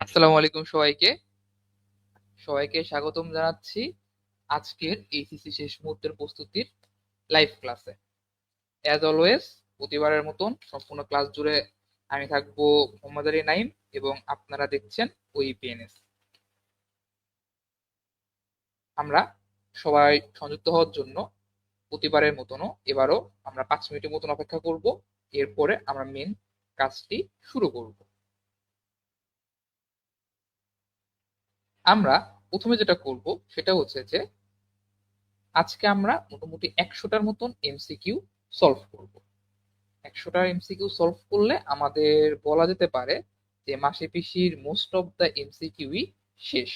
আসসালামু আলাইকুম সবাইকে। সবাইকে স্বাগতম জানাচ্ছি আজকের এইচএসসি শেষ মুহূর্তের প্রস্তুতির লাইভ ক্লাসে। অ্যাজ অলওয়েজ প্রতিবারের মতন সম্পূর্ণ ক্লাস জুড়ে আমি থাকবো মোহাম্মদ আলী নাইম এবং আপনারা দেখছেন ওইপিএনএস। আমরা সবাই সংযুক্ত হওয়ার জন্য প্রতিবারের মতনও এবারও আমরা 5 মিনিটের মতন অপেক্ষা করব, এরপরে আমরা মেন কাজটি শুরু করব। আমরা প্রথমে যেটা করব সেটা হচ্ছে যে আজকে আমরা মোটামুটি 100টার মতন এমসিকিউ সলভ করব। 100টা এমসিকিউ সলভ করলে আমাদের বলা যেতে পারে যে মাসে পিসির মোস্ট অফ দ্য এমসিকিউই শেষ।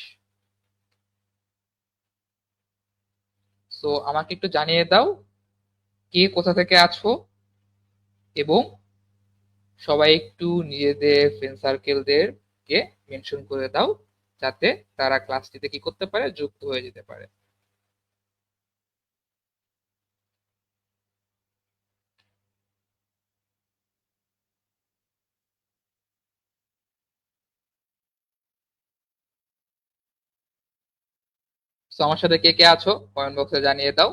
সো আমাকে একটু জানিয়ে দাও কে কোথা থেকে আছো, এবং সবাই একটু নিজেদের ফ্রেন্ড সার্কেলদেরকে মেনশন করে দাও যাতে তারা ক্লাসটিতে কি করতে পারে, যুক্ত হয়ে যেতে পারে। সো আমার সাথে কে কে আছো কমেন্ট বক্সে জানিয়ে দাও।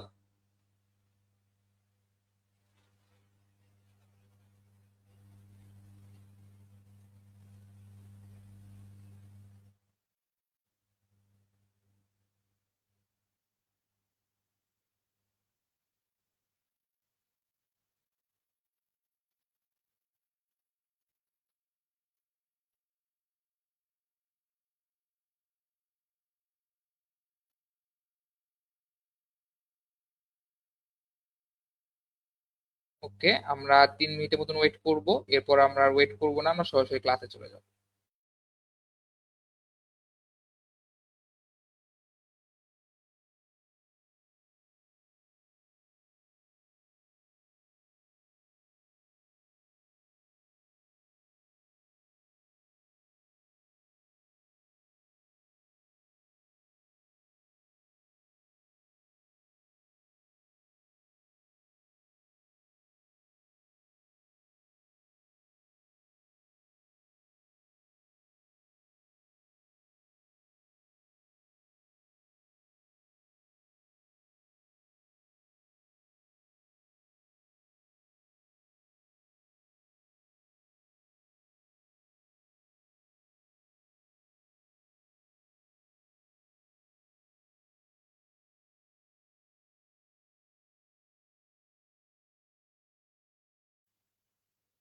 ওকে, আমরা 3 মিনিটের মতন ওয়েট করব, এরপর আমরা আর ওয়েট করবো না, আমরা সরাসরি ক্লাসে চলে যাবো।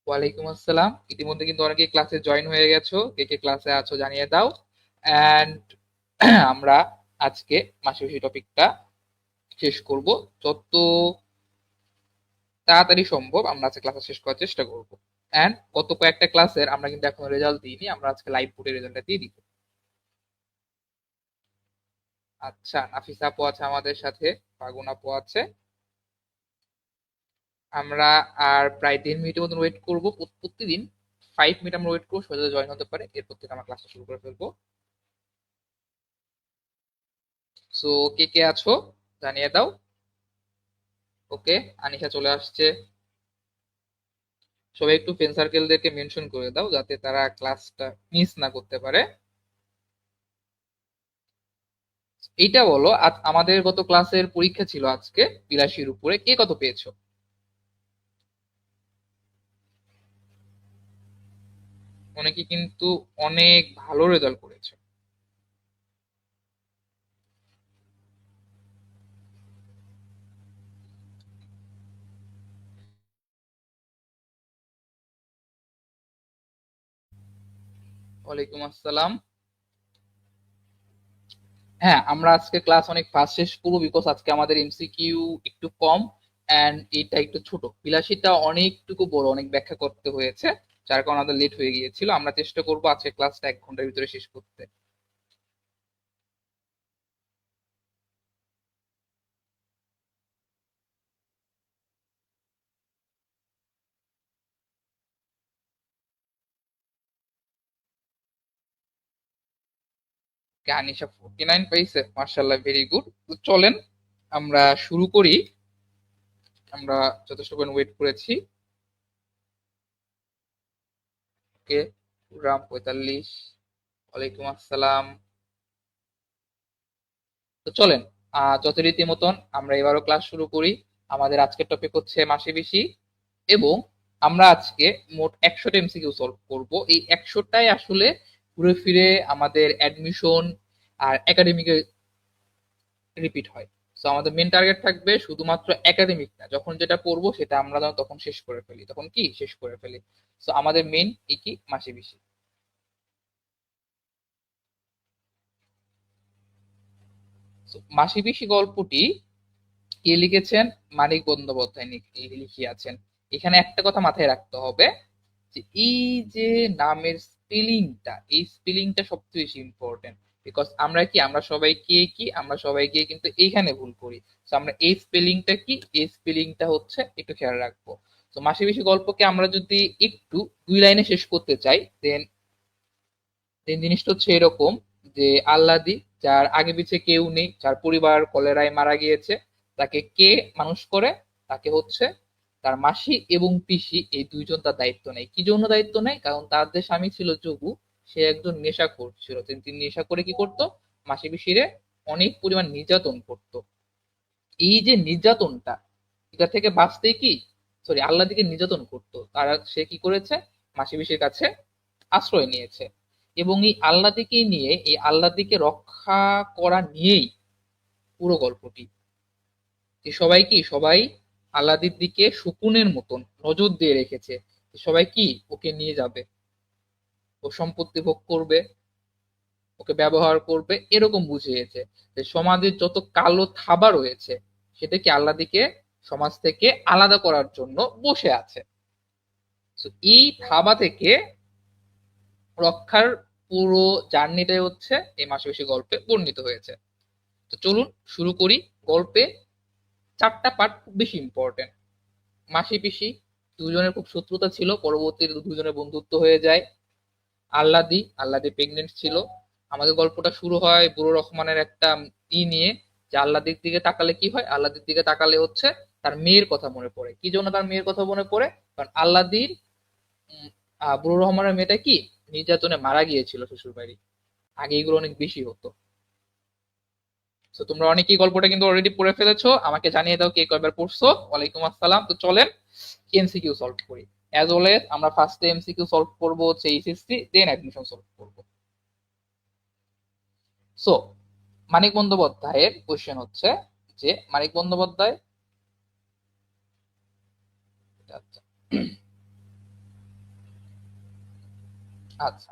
ওয়ালাইকুম আসসালাম। ইতিমধ্যে কিন্তু অনেকেই ক্লাসে জয়েন হয়ে গেছো, কে কে ক্লাসে আছো জানিয়ে দাও। অ্যান্ড আমরা আজকে মাসিক টপিকটা শেষ করব, যত তাড়াতাড়ি সম্ভব আমরা আজকে ক্লাসে শেষ করার চেষ্টা করব। অ্যান্ড গত কয়েকটা ক্লাসের আমরা কিন্তু এখনো রেজাল্ট দিইনি, আমরা আজকে লাইভ বোর্ডে রেজাল্টটা দিয়ে দিব। আচ্ছা, নাফিসা আপু আছে আমাদের সাথে, ফাগুন আপু আছে। আমরা আর প্রায় 1.5 মিনিটের মতন ওয়েট করবো। প্রতিদিন 5 মিনিট আমরা ওয়েট করবো, সোজা জয়েন হতে পারে, এরপর থেকে আমরা ক্লাসটা শুরু করে ফেলবো। সো কে কে আছো জানিয়ে দাও। ওকে, আনিশা চলে আসছে। সবাই একটু ফ্রেন্ড সার্কেলদেরকে মেনশন করে দাও যাতে তারা ক্লাসটা মিস না করতে পারে। এইটা বলো, আজ আমাদের গত ক্লাসের পরীক্ষা ছিল আজকে 82-র উপরে, কে কত পেয়েছো? অনেকে কিন্তু অনেক ভালো রেজাল্ট করেছে। ওয়ালাইকুম আসসালাম। হ্যাঁ, আমরা আজকে ক্লাস অনেক ফাস্ট শেষ করবো, বিকজ আজকে আমাদের এমসিকিউ একটু কম এন্ড এটা একটু ছোট, বিলাসীটা অনেকটুকু বড়, অনেক ব্যাখ্যা করতে হয়েছে, যার কারণে আমাদের লেট হয়ে গিয়েছিল। আমরা চেষ্টা করবো আজকে ক্লাসটা 1 ঘন্টার ভিতরে শেষ করতে। আনিশা 49 পাইছে, মার্শাল্লাহ, ভেরি গুড। তো চলেন আমরা শুরু করি। আমরা যথেষ্ট ওয়েট করেছি। ওকে, রাম 45। ওয়ালাইকুম আসসালাম। তো চলেন যথারীতি মতন আমরা এবারও ক্লাস শুরু করি। আমাদের আজকের টপিক হচ্ছে মাসে বেশি, এবং আমরা আজকে মোট 100টা এমসিকিউ সলভ করব। এই 100টাই আসলে ঘুরে ফিরে আমাদের অ্যাডমিশন আর একাডেমিকে রিপিট হয়। তো আমাদের মেন টার্গেট থাকবে শুধুমাত্র একাডেমিক না, যখন যেটা পড়বো সেটা আমরা যেন তখন শেষ করে ফেলি, তখন কি শেষ করে ফেলি। তো আমাদের মেন এই কি মাসে বেশি। So, মাসে বেশি গল্পটি কে লিখেছেন? মানিক বন্দ্যোপাধ্যায় লিখিয়াছেন। এখানে একটা কথা মাথায় রাখতে হবে, যে এই যে নামের স্পেলিংটা, এই স্পেলিংটা সবচেয়ে বেশি ইম্পর্টেন্ট। বিকজ আমরা সবাই গিয়ে কিন্তু এইখানে ভুল করি। তো আমরা এই স্পেলিংটা কি, এই স্পেলিংটা হচ্ছে একটু খেয়াল রাখবো। তো মাসে বেশি গল্পকে আমরা যদি একটু 2 লাইনে শেষ করতে চাই, দেন দেন জিনিসটা হচ্ছে এরকম, যে আল্লাদি, যার আগে পিছে কেউ নেই, যার পরিবার কলেরায় মারা গিয়েছে, তাকে কে মানুষ করে? তাকে হচ্ছে তার মাসি এবং পিসি, এই দুইজন তার দায়িত্ব নেয়। কি জন্য দায়িত্ব নেয়? কারণ তার যে স্বামী ছিল যোগু, সে একজন নেশাখোর ছিল। তিনি নেশা করে কি করতো? মাসি পিসিরে অনেক পরিমাণ নির্যাতন করতো। এই যে নির্যাতনটা, এটা থেকে বাঁচতে কি, সরি, আল্লাদিকে নির্যাতন করতো তারা, সে কি করেছে? মাসি পিসির কাছে আশ্রয় নিয়েছে। এবং এই আল্লাদিকে নিয়ে, এই আল্লাদিকে রক্ষা করা নিয়েই পুরো গল্পটি। যে সবাই আল্লাদির দিকে শকুনের মতন নজর দিয়ে রেখেছে, যে সবাই কি ওকে নিয়ে যাবে, ও সম্পত্তি ভোগ করবে, ওকে ব্যবহার করবে, এরকম বুঝিয়েছে। যে সমাজের যত কালো থাবা রয়েছে, সেটা কি আল্লাদিকে সমাজ থেকে আলাদা করার জন্য বসে আছে। তো এই থাবা থেকে রক্ষার পুরো জার্নিটাই হচ্ছে এই মাসে গল্পে বর্ণিত হয়েছে। তো চলুন শুরু করি। গল্পে 4টা পার্ট খুব বেশি ইম্পর্টেন্ট। মাসি পিসি দুজনের খুব শত্রুতা ছিল, পরবর্তীতে দুজনের বন্ধুত্ব হয়ে যায়। আল্লাদি প্রেগনেন্ট ছিল। আমাদের গল্পটা শুরু হয় বুড়ো রহমানের একটা নিয়ে, যে আল্লাদির দিকে তাকালে কি হয়? আল্লাদির দিকে তাকালে হচ্ছে তার মেয়ের কথা মনে পড়ে। কি জন্য তার মেয়ের কথা মনে পড়ে? কারণ আল্লাদির বুড়ো রহমানের মেয়েটা কি নির্যাতনে মারা গিয়েছিল শ্বশুর বাড়ি। আগে এগুলো অনেক বেশি হতো। তো তোমরা অনেকেই গল্পটা কিন্তু অলরেডি পড়ে ফেলেছো, আমাকে জানিয়ে দাও কে কয়বার পড়ছো। ওয়ালাইকুম আসসালাম। তো চলেন এমসিকিউ সলভ করি। অ্যাজ অলওয়েজ আমরা ফার্স্টে এমসিকিউ সলভ করবো হচ্ছে এইচএসসি, দেন অ্যাডমিশন সলভ করবো। সো মানিক বন্দ্যোপাধ্যায়ের কোশ্চেন হচ্ছে, যে মানিক বন্দ্যোপাধ্যায়, আচ্ছা আচ্ছা,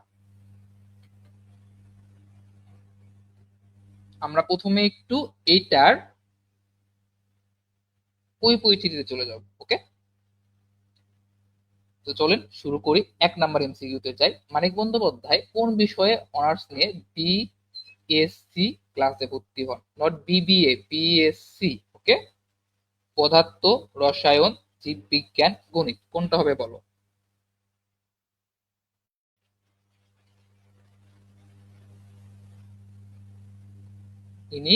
আমরা প্রথমে একটু এইটার ওই পরিচিতিতে চলে যাব। ওকে, তো চলেন শুরু করি। 1 নাম্বার এমসিকিউ তে যাই। মানিক বন্দ্যোপাধ্যায় কোন বিষয়ে অনার্স নিয়ে বিএসসি ক্লাসে ভর্তি হন? Not BBA, BSc. ওকে, পদার্থ, রসায়ন, জীববিজ্ঞান, গণিত, কোনটা হবে বলো? তিনি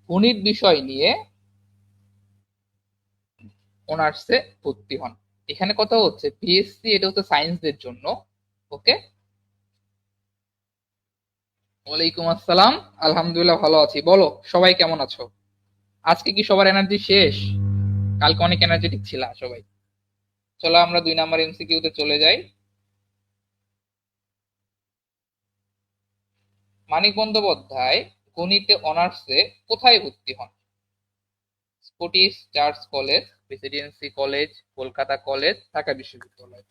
গণিত বিষয় নিয়ে অনার্সে ভর্তি হন। এখানে কথা হচ্ছে বিএসসি, এটা হচ্ছে সায়েন্সদের জন্য। ওকে, ওয়ালাইকুম আসসালাম। আলহামদুলিল্লাহ ভালো আছি। বলো সবাই কেমন আছো? আজকে কি সবার এনার্জি শেষ? কালকে অনেক এনার্জেটিক ছিলা সবাই। চলো আমরা 2 নাম্বার এমসিকিউ তে চলে যাই। মানিক বন্দ্যোপাধ্যায় গণিতে অনার্সে কোথায় ভর্তি হন? Scottish church college, Presidency college, Kolkata college, Dhaka বিশ্ববিদ্যালয়।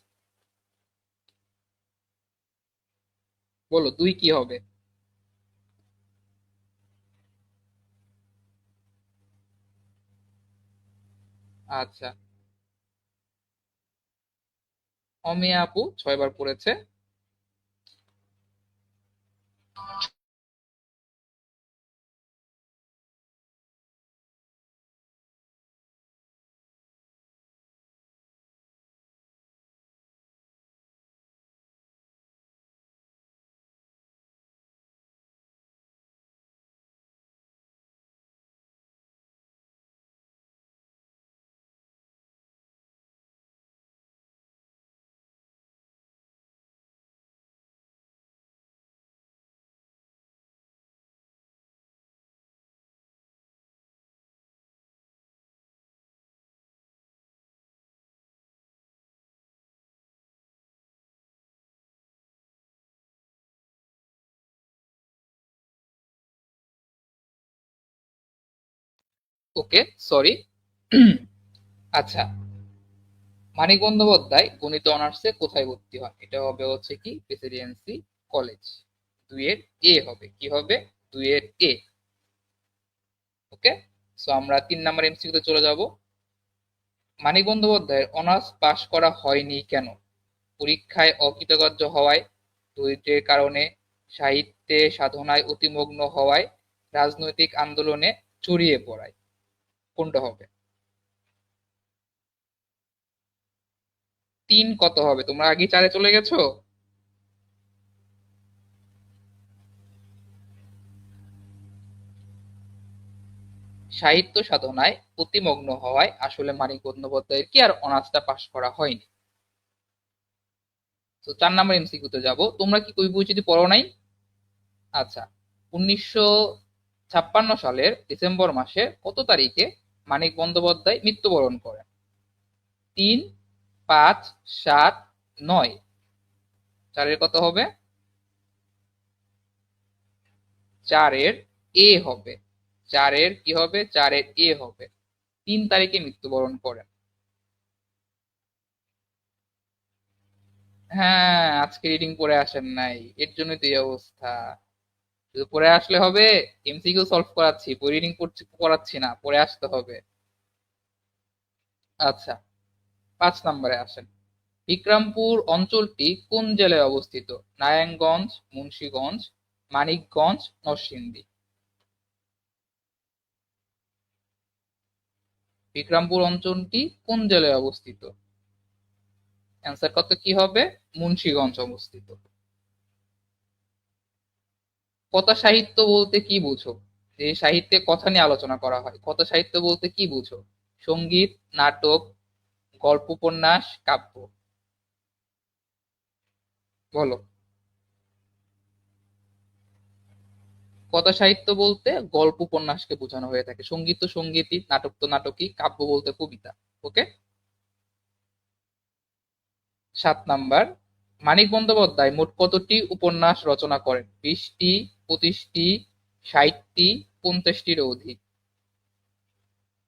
বলো দুই কি হবে? আচ্ছা, অমিয়া আপু 6বার পড়েছে। ওকে, সরি। আচ্ছা, মানিক বন্দ্যোপাধ্যায় গণিত অনার্সে কোথায় ভর্তি হন? এটা হবে হচ্ছে কি প্রেসিডেন্সি কলেজ। দুইয়ের এ হবে, কি হবে? দুইয়ের এ। ওকে, সো আমরা 3 নম্বর এমসিকিউ তে চলে যাব। মানিক বন্দ্যোপাধ্যায়ের অনার্স পাশ করা হয়নি কেন? পরীক্ষায় অকৃতকার্য হওয়ায়, দরিদ্রের কারণে, সাহিত্যে সাধনায় অতিমগ্ন হওয়ায়, রাজনৈতিক আন্দোলনে জড়িয়ে পড়ায়। কোনটা হবে? 3 কত হবে? তোমরা আগে 4-এ চলে গেছো। সাহিত্য সাধনায় অতিমগ্ন হওয়ায় আসলে মানিক বন্দ্যোপাধ্যায়ের কি আর অনার্সটা পাশ করা হয়নি। তো 4 নম্বর এমসিকিউ তে যাবো। তোমরা কি কবি পরিচিতি পড়ো নাই? আচ্ছা, 1956 সালের ডিসেম্বর মাসের কত তারিখে মানিক বন্দ্যোপাধ্যায় মৃত্যুবরণ করেন? 3, 5, 7, 9। 4-এর কত হবে? 4-এর এ হবে। 4-এর কি হবে? 4-এর এ হবে। 3 তারিখে মৃত্যুবরণ করেন। হ্যাঁ, আজকে রিডিং পড়ে আসেন নাই, এর জন্যই তো এই অবস্থা। শুধু পড়ে আসলে হবে? এমসিকিউ সলভ করাচ্ছি, বই রিডিং পড়াচ্ছি না, পড়ে আসতে হবে। আচ্ছা, 5 নম্বরে আসেন। বিক্রমপুর অঞ্চলটি কোন জেলায় অবস্থিত? নারায়ণগঞ্জ, মুন্সিগঞ্জ, মানিকগঞ্জ, নরসিংদী। বিক্রমপুর অঞ্চলটি কোন জেলায় অবস্থিত? অ্যান্সার কত কি হবে? মুন্সিগঞ্জ অবস্থিত। কথা সাহিত্য বলতে কি বুঝো? যে সাহিত্যে কথা নিয়ে আলোচনা করা হয়, কথা সাহিত্য বলতে কি বুঝো? সঙ্গীত, নাটক, গল্প, উপন্যাস, কাব্য। বলো। কথা সাহিত্য বলতে গল্প উপন্যাসকে বোঝানো হয়ে থাকে, সঙ্গীত তো সঙ্গীতই, নাটক তো নাটকই, কাব্য বলতে কবিতা। ওকে। 7 নাম্বার, মানিক বন্দ্যোপাধ্যায় মোট কতটি উপন্যাস রচনা করেন? 20টি, 25টি, 60টি, 50টিরও অধিক।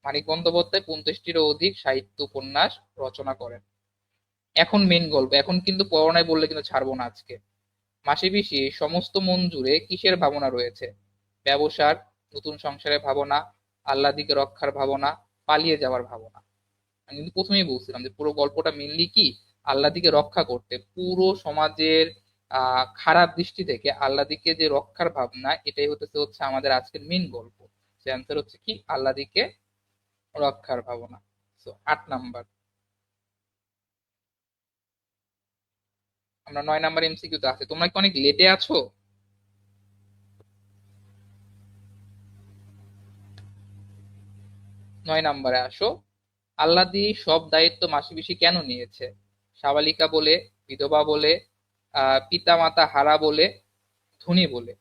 মানিক বন্দ্যোপাধ্যায় 50টিরও অধিক সাহিত্য উপন্যাস রচনা করেন। এখন মেন গল্প, এখন কিন্তু পড়াশোনায় বললে কিন্তু ছাড়বো না আজকে। মাসে পিসি সমস্ত মন জুড়ে কিসের ভাবনা রয়েছে? ব্যবসার, নতুন সংসারের ভাবনা, আল্লাদিকে রক্ষার ভাবনা, পালিয়ে যাওয়ার ভাবনা। আমি কিন্তু প্রথমেই বলছিলাম যে পুরো গল্পটা মেনলি কি আল্লাদিকে রক্ষা করতে, পুরো সমাজের খারাপ দৃষ্টি থেকে আল্লাদিকে যে রক্ষার ভাবনা, এটাই হচ্ছে আমাদের আজকের মেন গল্প। সে অ্যান্সার হচ্ছে কি আল্লাদিকে রক্ষার ভাবনা। So 8 number. আমরা 9 নাম্বার এমসিকিউ তে আছে। তোমরা কি অনেক লেটে আছো? 9 নাম্বারে আসো। আল্লাদি সব দায়িত্ব মাসি পিসি কেন নিয়েছে? সাবালিকা বলে, বিধবা বলে, পিতা মাতা হারা বলে, ধনী বলে।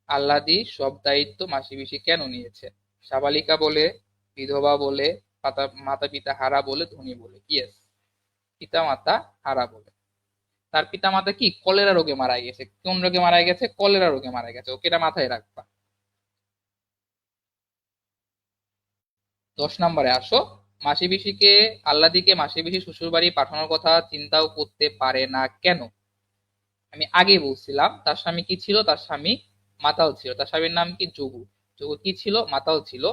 আল্লাদি সব দায়িত্ব মাসি পিসি কেন নিয়েছে? সাবালিকা বলে, বিধবা বলে, মাতা পিতা হারা বলে, ধনী বলে। ইয়েস, পিতা মাতা হারা বলে। তার পিতা মাতা কি কলেরা রোগে মারা গেছে। কোন রোগে মারা গেছে? কলেরা রোগে মারা গেছে। ওকে, এটা মাথায় রাখবা। 10 নাম্বারে আসো। মাসি পিসিকে আল্লাদিকে মাসি পিসি শ্বশুর বাড়ি পাঠানোর কথা চিন্তাও করতে পারে না কেন? আমি আগেই বলছিলাম, তার স্বামী কি ছিল? তার স্বামী মাতাল ছিল। তার স্বামীর নাম কি? যোগু। যোগু কি ছিল? মাতাল ছিল।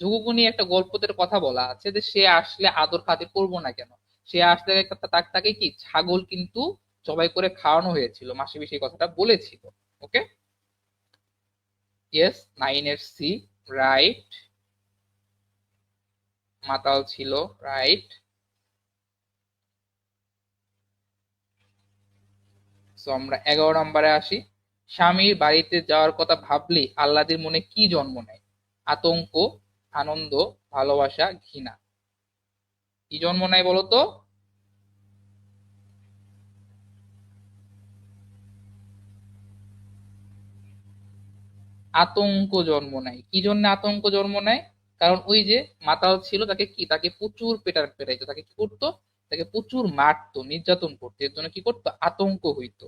যোগুকে নিয়ে একটা গল্পতের কথা বলা আছে যে সে আসলে আদর খাতির করবো না কেন? সে আসলে তাকে কি ছাগল কিন্তু জবাই করে খাওয়ানো হয়েছিল, মাসি পিসি এই কথাটা বলেছিল। ওকে, ইয়েস, 9-এর সি, রাইট। মাতাল ছিল, রাইট। সো আমরা 11 নম্বরে আসি। স্বামীর বাড়িতে যাওয়ার কথা ভাবলেই আহ্লাদের মনে কি জন্ম নেয়? আতঙ্ক, আনন্দ, ভালোবাসা, ঘৃণা। কি জন্ম নেয় বলো তো? আতঙ্ক জন্ম নেয়। কি জন্য আতঙ্ক জন্ম নেয়? কারণ ওই যে মাতাল ছিল, তাকে কি, তাকে প্রচুর পেটাইতো, তাকে কি করতো? তাকে প্রচুর মারতো, নির্যাতন করতো, এর জন্য কি করতো? আতঙ্ক হইতো।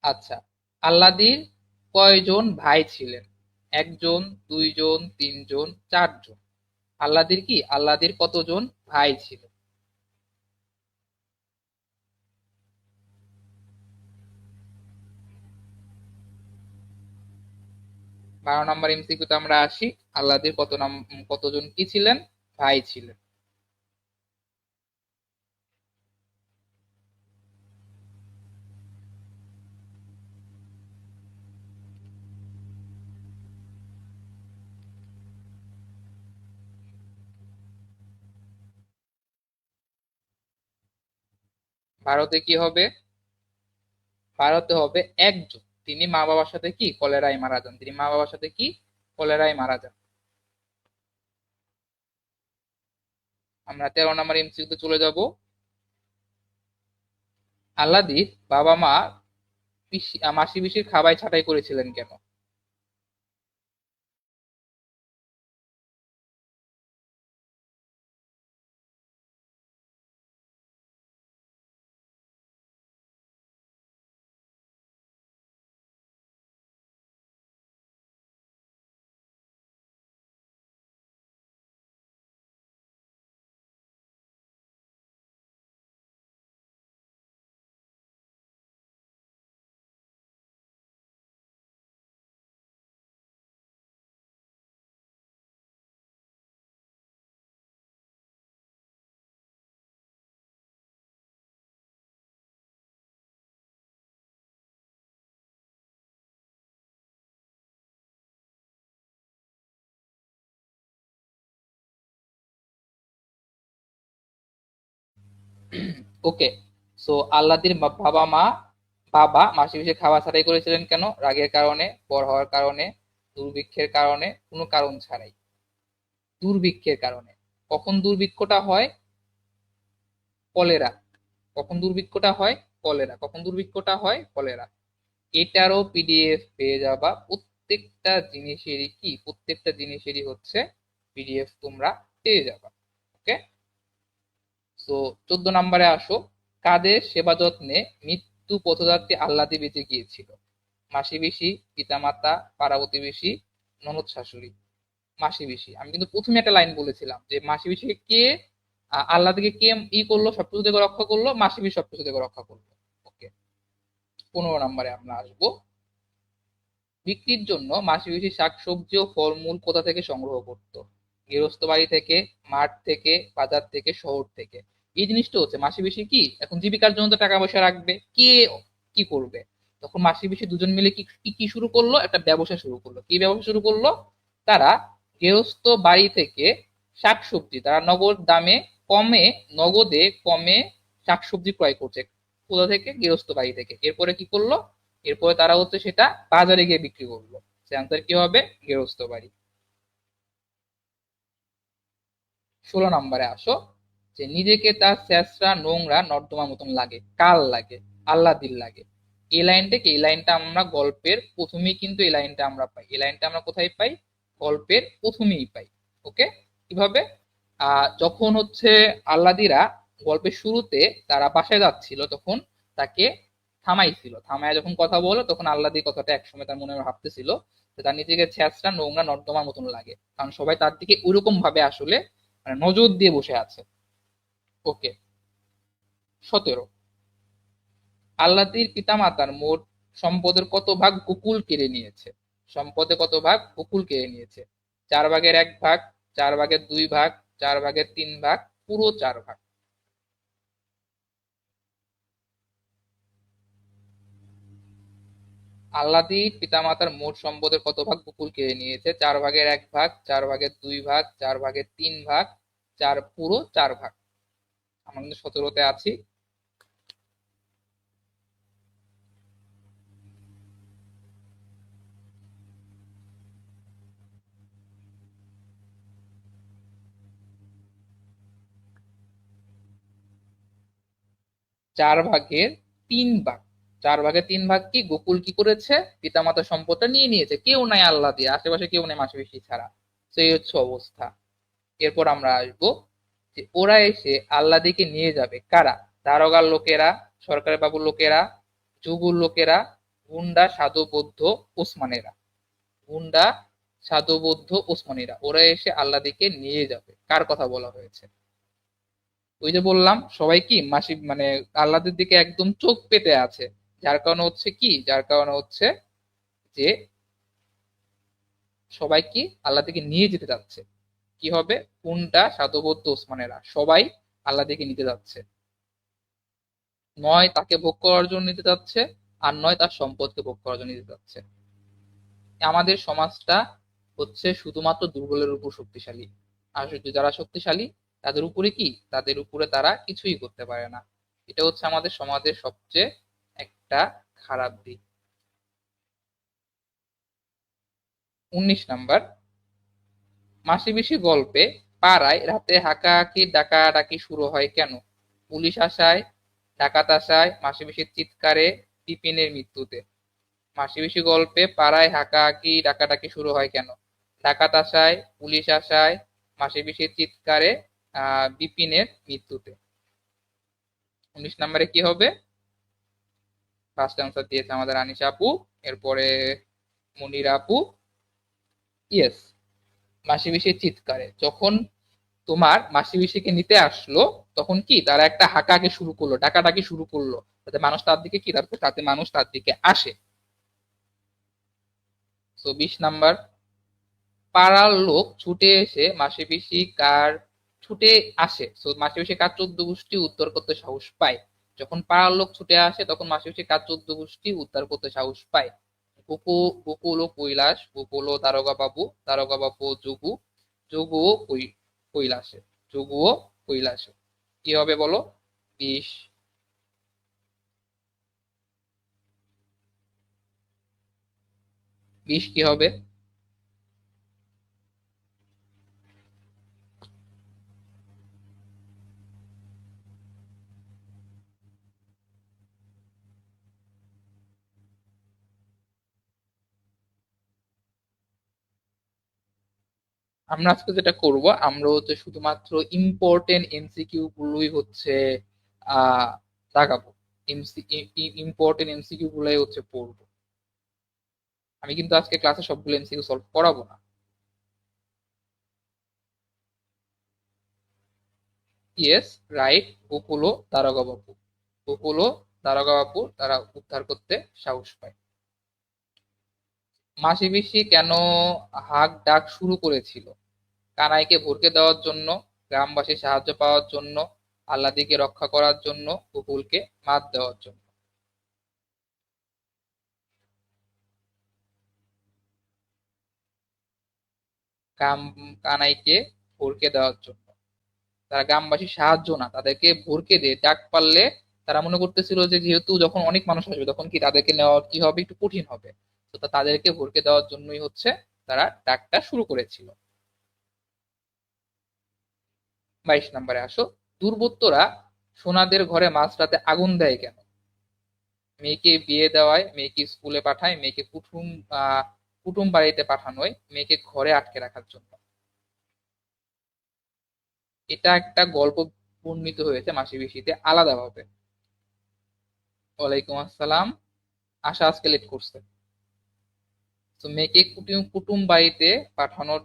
আচ্ছা, আল্লাদির কয়জন ভাই ছিলেন? একজন, দুইজন, তিনজন, চারজন। আল্লাদির কি, আল্লাদির কতজন ভাই ছিল? 12 নম্বর এমসিকিউতে আমরা আসি। আল্লাদির কতজন কি ছিলেন, ভাই ছিলেন? ভারতে কি হবে? ভারতে হবে একজন। তিনি মা বাবার সাথে কি কলেরায় মারা যান, তিনি মা বাবার সাথে কি কলেরায় মারা যান। আমরা 13 নম্বর এমসিকিউতে চলে যাব। আল্লাদির বাবা মা মাসি পিসির খাবাই ছাঁটাই করেছিলেন কেন? ওকে, সো আল্লাদির বাবা মা, বাবা মাসি পিসির খাওয়া ছাড়াই করেছিলেন কেন? রাগের কারণে, পর হওয়ার কারণে, দুর্ভিক্ষের কারণে, কোনো কারণ ছাড়াই। দুর্ভিক্ষের কারণে। কখন দুর্ভিক্ষটা হয়? কলেরা। কখন দুর্ভিক্ষটা হয়? কলেরা। কখন দুর্ভিক্ষটা হয়? কলেরা। এটারও পিডিএফ পেয়ে যাবা। প্রত্যেকটা জিনিসেরই কি, প্রত্যেকটা জিনিসেরই হচ্ছে পিডিএফ তোমরা পেয়ে যাবা। ওকে, তো 14 নম্বরে আসো। কাদের সেবা যত্নে মৃত্যু পথযাত্রী আহ্লাদে বেঁচে গিয়েছিল? মাসি পিসি, পিতামাতা, পাড়া প্রতিবেশী, ননদ শাশুড়ি। মাসি পিসি। আমি কিন্তু প্রথমে একটা লাইন বলেছিলাম যে মাসি পিসিকে কে, আল্লাহ থেকে কে করলো, সবকিছু থেকে রক্ষা করলো, মাসি পিসি সবকিছু থেকে রক্ষা করলো। ওকে, 15 নম্বরে আমরা আসবো। বিক্রির জন্য মাসি পিসি শাকসবজি ও ফলমূল কোথা থেকে সংগ্রহ করতো? গৃহস্থ বাড়ি থেকে, মাঠ থেকে, বাজার থেকে, শহর থেকে। এই জিনিসটা হচ্ছে মাসি পিসি কি এখন জীবিকার জন্য তো টাকা পয়সা রাখবে, কে কি করবে? তখন মাসি পিসি দুজন মিলে কি কি কি শুরু করলো, একটা ব্যবসা শুরু করলো। কি ব্যবসা শুরু করলো? তারা গৃহস্থ বাড়ি থেকে শাকসবজি তারা নগদ দামে, কমে, নগদে কমে শাকসবজি ক্রয় করছে। কোথা থেকে? গৃহস্থ বাড়ি থেকে। এরপরে কি করলো? এরপরে তারা হচ্ছে সেটা বাজারে গিয়ে বিক্রি করলো। সে আনসার কি হবে? গৃহস্থ বাড়ি। 16 নম্বরে আসো। যে নিজেকে তার স্যাঁচড়া নোংরা নর্দমার মতন লাগে, কার লাগে? আল্লাদির লাগে। এই লাইনটা কি, এই লাইনটা আমরা গল্পের প্রথমেই কিন্তু এই লাইনটা আমরা পাই। এই লাইনটা আমরা কোথায় পাই? গল্পের প্রথমেই পাই। ওকে, কিভাবে? যখন হচ্ছে আল্লাদিরা গল্পের শুরুতে তারা বাসায় যাচ্ছিল, তখন তাকে থামাইছিল। থামায় যখন কথা বলো, তখন আল্লাদি কথাটা একসময় তার মনে ভাবতেছিল যে তার নিজেকে ছ্যাঁচড়া নোংরা নর্দমার মতন লাগে, কারণ সবাই তার দিকে ওইরকম ভাবে আসলে মানে নজর দিয়ে বসে আছে। ওকে, 17। আল্লাদির পিতামাতার মোট সম্পদের কত ভাগ গোকুল কেড়ে নিয়েছে? সম্পদে কত ভাগ গোকুল কেড়ে নিয়েছে? 4 ভাগের 1 ভাগ, 4 ভাগের 2 ভাগ, 4 ভাগের 3 ভাগ, পুরো 4 ভাগ। আল্লাদির পিতামাতার মোট সম্পদের কত ভাগ গোকুল কেড়ে নিয়েছে? 4 ভাগের 1 ভাগ, 4 ভাগের 2 ভাগ, 4 ভাগের 3 ভাগ, পুরো 4 ভাগ। আমরা কিন্তু 17তে আছি। 4 ভাগের 3 ভাগ। 4 ভাগের 3 ভাগ কি গোকুল কি করেছে? পিতামাতার সম্পদটা নিয়ে নিয়েছে। কেউ নাই আল্লাহ দিয়ে, আশেপাশে কেউ নেই মাসি পিসি ছাড়া। তো এই হচ্ছে অবস্থা। এরপর আমরা আসবো যে ওরা এসে আল্লাদিকে নিয়ে যাবে কারা? দারোগার লোকেরা, সরকারি বাবুর লোকেরা, যুগুর লোকেরা, গুন্ডা, সাধু, বৌদ্ধ, ওসমানেরা। গুন্ডা, সাধুবৌদ্ধ ওসমানীরা, ওরা এসে আল্লাহকে নিয়ে যাবে। কার কথা বলা হয়েছে? ওই যে বললাম সবাই কি মাসি মানে আল্লাহদের দিকে একদম চোখ পেতে আছে, যার কারণে হচ্ছে যে সবাই কি আল্লাহ দিকে নিয়ে যেতে যাচ্ছে। কি হবে? কোনটা? সাধুবৌদ্ধ ওসমানেরা সবাই আল্লাহ দিকে নিতে যাচ্ছে, নয় তাকে ভোগ করার জন্য নিতে যাচ্ছে, আর নয় তার সম্পদকে ভোগ করার জন্য নিতে যাচ্ছে। আমাদের সমাজটা হচ্ছে শুধুমাত্র দুর্বলের উপর শক্তিশালী, আর যারা শক্তিশালী তাদের উপরে কি, তাদের উপরে তারা কিছুই করতে পারে না। এটা হচ্ছে আমাদের সমাজের সবচেয়ে একটা খারাপ দিক। 19 নাম্বার, মাসিবিশি গল্পে পাড়ায় রাতে হাঁকাহাঁকি ডাকাডাকি শুরু হয় কেন? পুলিশ আসায়, ডাকাত আসায়, মাসিবিশির চিৎকারে, বিপিনের মৃত্যুতে। মাসিবিশি গল্পে পাড়ায় হাঁকাহাঁকি ডাকাডাকি শুরু হয় কেন? ডাকাত আসায়, পুলিশ আসায়, মাসিবিশির চিৎকারে, বিপিনের মৃত্যুতে। 19 নাম্বারে কি হবে? ফার্স্ট আনসার দিয়েছে আমাদের আনিশা আপু, এরপরে মনিরা আপু। ইয়েস, মাসিবিশির চিৎকারে। যখন তোমার মাসিবিশিকে নিতে আসলো, তখন কি তারা একটা হাঁকাহাঁকি শুরু করলো, ডাকাডাকি শুরু করলো, যাতে মানুষ তার দিকে কি, তাতে মানুষ তার দিকে আসে। তো 20 নাম্বার, পাড়ার লোক ছুটে এসে মাসিপিসি কার ছুটে আসে, তো মাসিপিসি কার 14 গোষ্ঠী উদ্ধার করতে সাহস পায়। যখন পাড়ার লোক ছুটে আসে তখন মাসিপিসি কার 14 গোষ্ঠী উদ্ধার করতে সাহস পায়। গোকুল ও কৈলাস, গোকুল ও দারোগা বাবু, দারোগা বাবু ও যোগু, যোগু ও কৈলাসে, যোগু ও কৈলাসে। কি হবে বলো? 20 20 কি হবে? আমরা আজকে যেটা করব, আমরা হচ্ছে শুধুমাত্র ইম্পর্টেন্ট এমসিকিউ গুলোই হচ্ছে আহ দাগাবো। ইম্পর্টেন্ট এমসিকিউ গুলাই হচ্ছে পড়বো। আমি কিন্তু আজকে ক্লাসে সবগুলো এমসিকিউ সলভ করাবো না। ইয়েস, রাইট, গোকুলো দারোগা বাবু, গোকুলো দারোগা বাবু তারা উদ্ধার করতে সাহস পায়। মাসি পিসি কেন হাঁক ডাক শুরু করেছিল? কানাইকে ভরকে দেওয়ার জন্য, গ্রামবাসী সাহায্য পাওয়ার জন্য, আল্লাদিকে রক্ষা করার জন্য, গোকুলকে মাত দেওয়ার জন্য। কাম কানাইকে ভরকে দেওয়ার জন্য। তারা গ্রামবাসীর সাহায্য না, তাদেরকে ভরকে দিয়ে ডাক পারলে তারা মনে করতেছিল যে যেহেতু যখন অনেক মানুষ আসবে তখন কি তাদেরকে নেওয়া কি হবে, একটু কঠিন হবে। তো তাদেরকে ভরকে দেওয়ার জন্যই হচ্ছে তারা ডাকটা শুরু করেছিল। 22 নম্বরে আসো, দুর্বৃত্তরা সোনাদের ঘরে মাঝরাতে আগুন দেয় কেন? মেয়েকে বিয়ে দেওয়ায়, মেয়েকে স্কুলে পাঠায়, মেয়েকে কুটুম বাড়িতে পাঠানোয়, মেয়েকে ঘরে আটকে রাখার জন্য। এটা একটা গল্প বর্ণিত হয়েছে মাসিবিশিতে আলাদাভাবে। ওয়ালাইকুম আসসালাম। আশা আজকে লেট করছে। তো মেয়েকে কুটুম কুটুম বাড়িতে পাঠানোর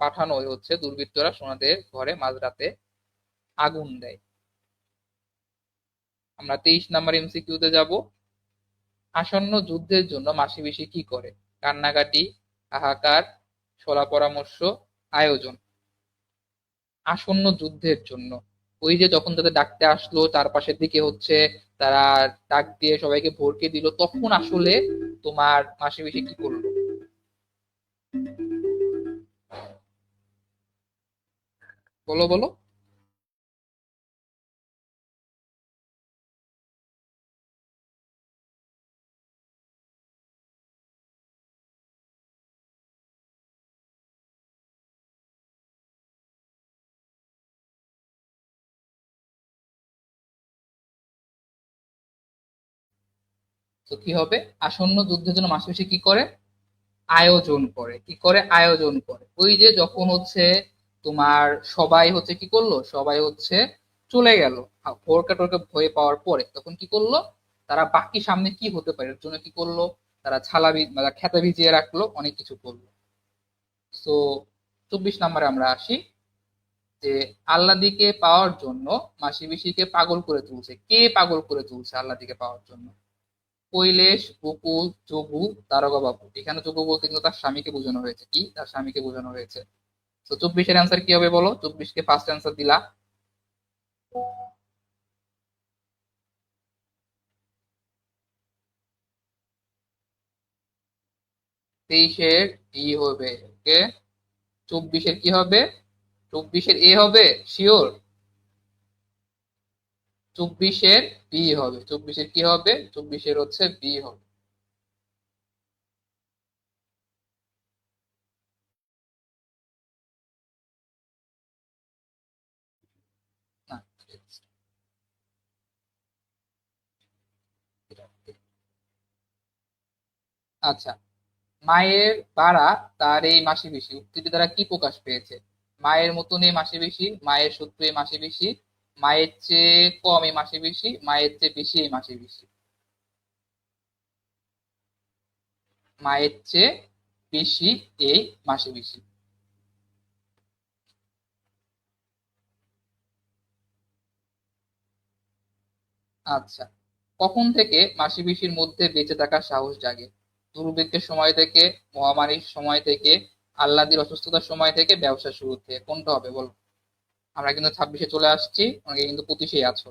পাঠানোই হচ্ছে দুর্বৃত্তরা সোনাদের ঘরে মাঝরাতে আগুন দেয়। আমরা 23 নাম্বার এমসিকিউতে যাব। আসন্ন যুদ্ধের জন্য মাসিবিশি কি করে? কান্নাকাটি, হাহাকার, শলা পরামর্শ, আয়োজন। আসন্ন যুদ্ধের জন্য, ওই যে যখন তাদের ডাকতে আসলো চারপাশের দিকে হচ্ছে তারা ডাক দিয়ে সবাইকে ভরকে দিল, তখন আসলে তোমার মাসিবিশি কি করলো? বলো বলো। তো কি হবে? আসন্ন যুদ্ধের জন্য মাসিবিশি কি করে? আয়োজন করে। কি করে? আয়োজন করে। ওই যে যখন হচ্ছে তোমার সবাই হচ্ছে কি করলো, সবাই হচ্ছে চলে গেল ভোরকা টোরকা ভয়ে পাওয়ার পরে, তখন কি করলো তারা? বাকি সামনে কি হতে পারে এর জন্য কি করলো? তারা খেতা ভিজিয়ে রাখলো, অনেক কিছু করলো। সো 24 নম্বরে আমরা আসি যে আল্লাদিকে পাওয়ার জন্য মাসি পিসিকে পাগল করে তুলছে। কে পাগল করে তুলছে আল্লাদিকে পাওয়ার জন্য? কৈলেশ, বকুল, যোগু, দারোগা বাবু। এখানে যোগু বলতে কিন্তু তার স্বামীকে বোঝানো হয়েছে। কি? তার স্বামীকে বোঝানো হয়েছে। তো 24-এর অ্যান্সার কি হবে বলো? 24-কে ফার্স্ট অ্যান্সার দিলা। 23-এর ডি হবে। ওকে। 24-এর কি হবে? 24-এর এ হবে শিওর? 24-এর বি হবে। 24-এর কি হবে? 24-এর হচ্ছে বি হবে। না, আচ্ছা। মায়ের দ্বারা তার এই মাসি পিসি উক্তিটি দ্বারা কি প্রকাশ পেয়েছে? মায়ের মতন এই মাসি পিসি, মায়ের শত্রু এই মাসি পিসি, মায়ের চেয়ে কম এই মাসি পিসি, মায়ের চেয়ে বেশি এই মাসি পিসি। মায়ের চেয়ে বেশি এই মাসি পিসি। আচ্ছা। কখন থেকে মাসি পিসির মধ্যে বেঁচে থাকার সাহস জাগে? দুর্ভিক্ষের সময় থেকে, মহামারীর সময় থেকে, আল্লাদির অসুস্থতার সময় থেকে, ব্যবসা শুরু থেকে? কোনটা হবে বলো? আমরা কিন্তু 26-এ চলে আসছি, অনেকে কিন্তু 25-এই আছো।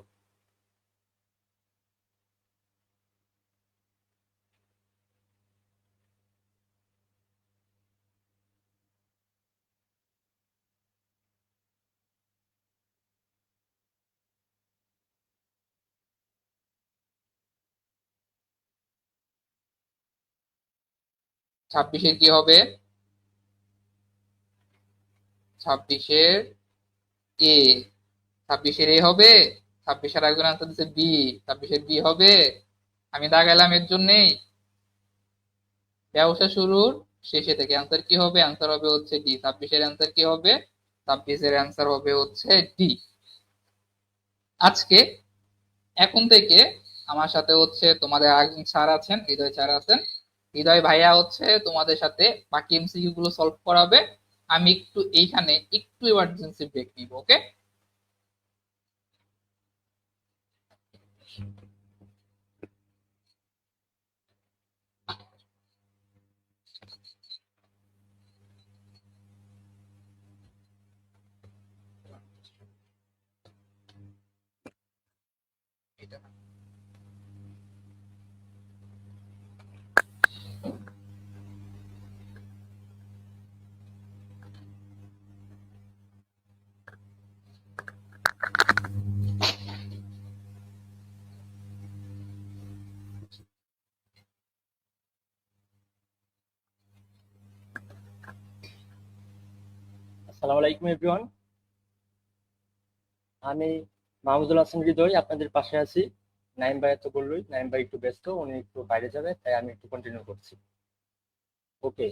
26-এর কি হবে? 26-এর এ। 26-এর এ হবে? 26-এর একজন আনসার দিচ্ছে বি। 26-এর বি হবে? আমি দাগাইলাম এর জন্যেই। ব্যবসা শুরুর শেষে থেকে আনসার কি হবে? আনসার হবে হচ্ছে ডি। 26-এর আনসার কি হবে? 26-এর আনসার হবে হচ্ছে ডি। আজকে এখন থেকে আমার সাথে হচ্ছে তোমাদের আরেকজন স্যার আছেন, হৃদয় স্যার আছেন। হৃদয় ভাইয়া হচ্ছে তোমাদের সাথে বাকি এমসিকিউ গুলো সলভ করাবে। আমি একটু এইখানে একটু ইমার্জেন্সি ব্রেক নিব। ওকে? এটা না, আসসালামু আলাইকুম এভরিওয়ান। আমি মাহমুদুল হাসান হৃদয় আপনাদের পাশে আছি। নাইম ভাই তো বললোই, নাইম ভাই একটু ব্যস্ত, উনি একটু বাইরে যাবে, তাই আমি একটু কন্টিনিউ করছি। ওকে।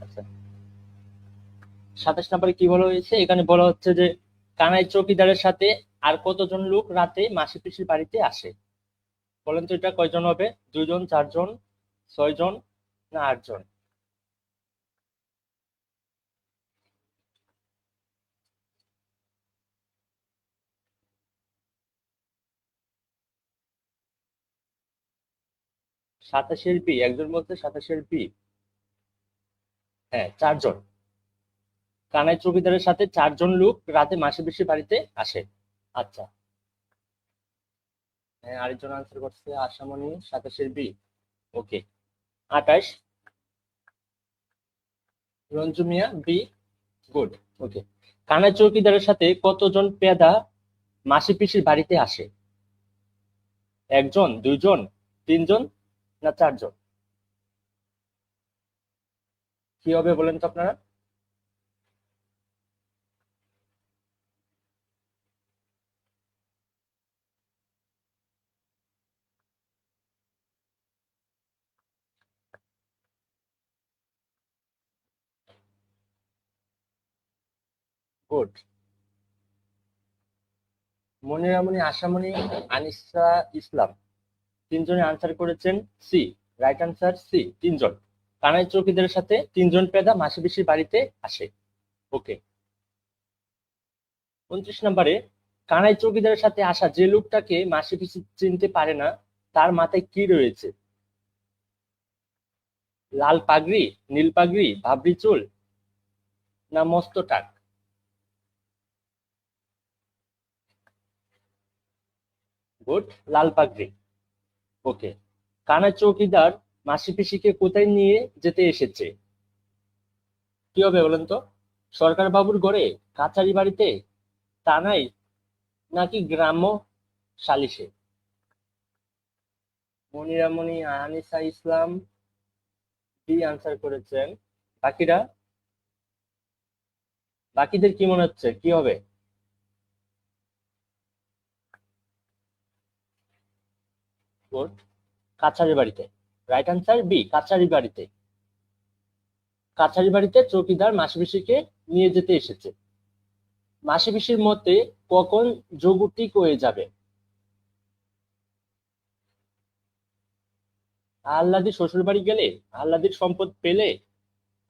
আচ্ছা, 27 নম্বরে কি বলা হয়েছে? এখানে বলা হচ্ছে যে কানাই চৌকিদারের সাথে আর কতজন লোক রাতে মাসি পিসির বাড়িতে আসে? বলেন তো এটা কয়জন হবে? 2 জন, 4 জন, 6 জন, না 8 জন? সাতাশের বি, একজন বলতে 27-এর বি। হ্যাঁ, 4 জন। কানাই চৌকিদারের সাথে 4 জন লোক রাতে মাসি পিসির বাড়িতে আসে। আচ্ছা। হ্যাঁ, আরেকজন আনসার করছে আশামণি, 27-এর বি। ওকে। 28, রঞ্জু মিয়া, বি। গুড। ওকে। কানাই চৌকিদারের সাথে কতজন পেয়াদা মাসি পিসির বাড়িতে আসে? 1 জন, 2 জন, 3 জন, না 4 জন? কি হবে বলেন তো আপনারা? গুড। মনিরামণি, আশামণি, আনিসা ইসলাম তিনজনে আনসার করেছেন সি। রাইট আনসার সি, তিনজন। কানাই চৌকিদারের সাথে তিনজন পেদা মাসি পিসির বাড়িতে আসে। ওকে। 29 নম্বরে, কানাই চৌকিদারের সাথে আসা যে লোকটাকে মাসি পিসি চিনতে পারে না, তার মাথায় কি রয়েছে? লাল পাগড়ি, নীল পাগড়ি, ভাবরি চুল, না মস্ত টাক? গুড, লাল পাগড়ি। ওকে। কানাই চৌকিদার মাসি পিসিকে কোথায় নিয়ে যেতে এসেছে? কি হবে বলেন তো? সরকার বাবুর ঘরে, কাছারি বাড়িতে, থানায়, নাকি গ্রাম্য সালিশে? মনিরামণি, আনিসা ইসলাম বি আনসার করেছেন। বাকিরা, বাকিদের কি মনে হচ্ছে কি হবে? গুড, কাছারি বাড়িতে। রাইট আনসার বি, কাছারি বাড়িতে। কাছারি বাড়িতে চৌকিদার মাসি পিসিকে নিয়ে যেতে এসেছে। মাসি পিসির মতে কখন যোগু ঠিক হয়ে যাবে? আহ্লাদি শ্বশুর বাড়ি গেলে, আহ্লাদির সম্পদ পেলে,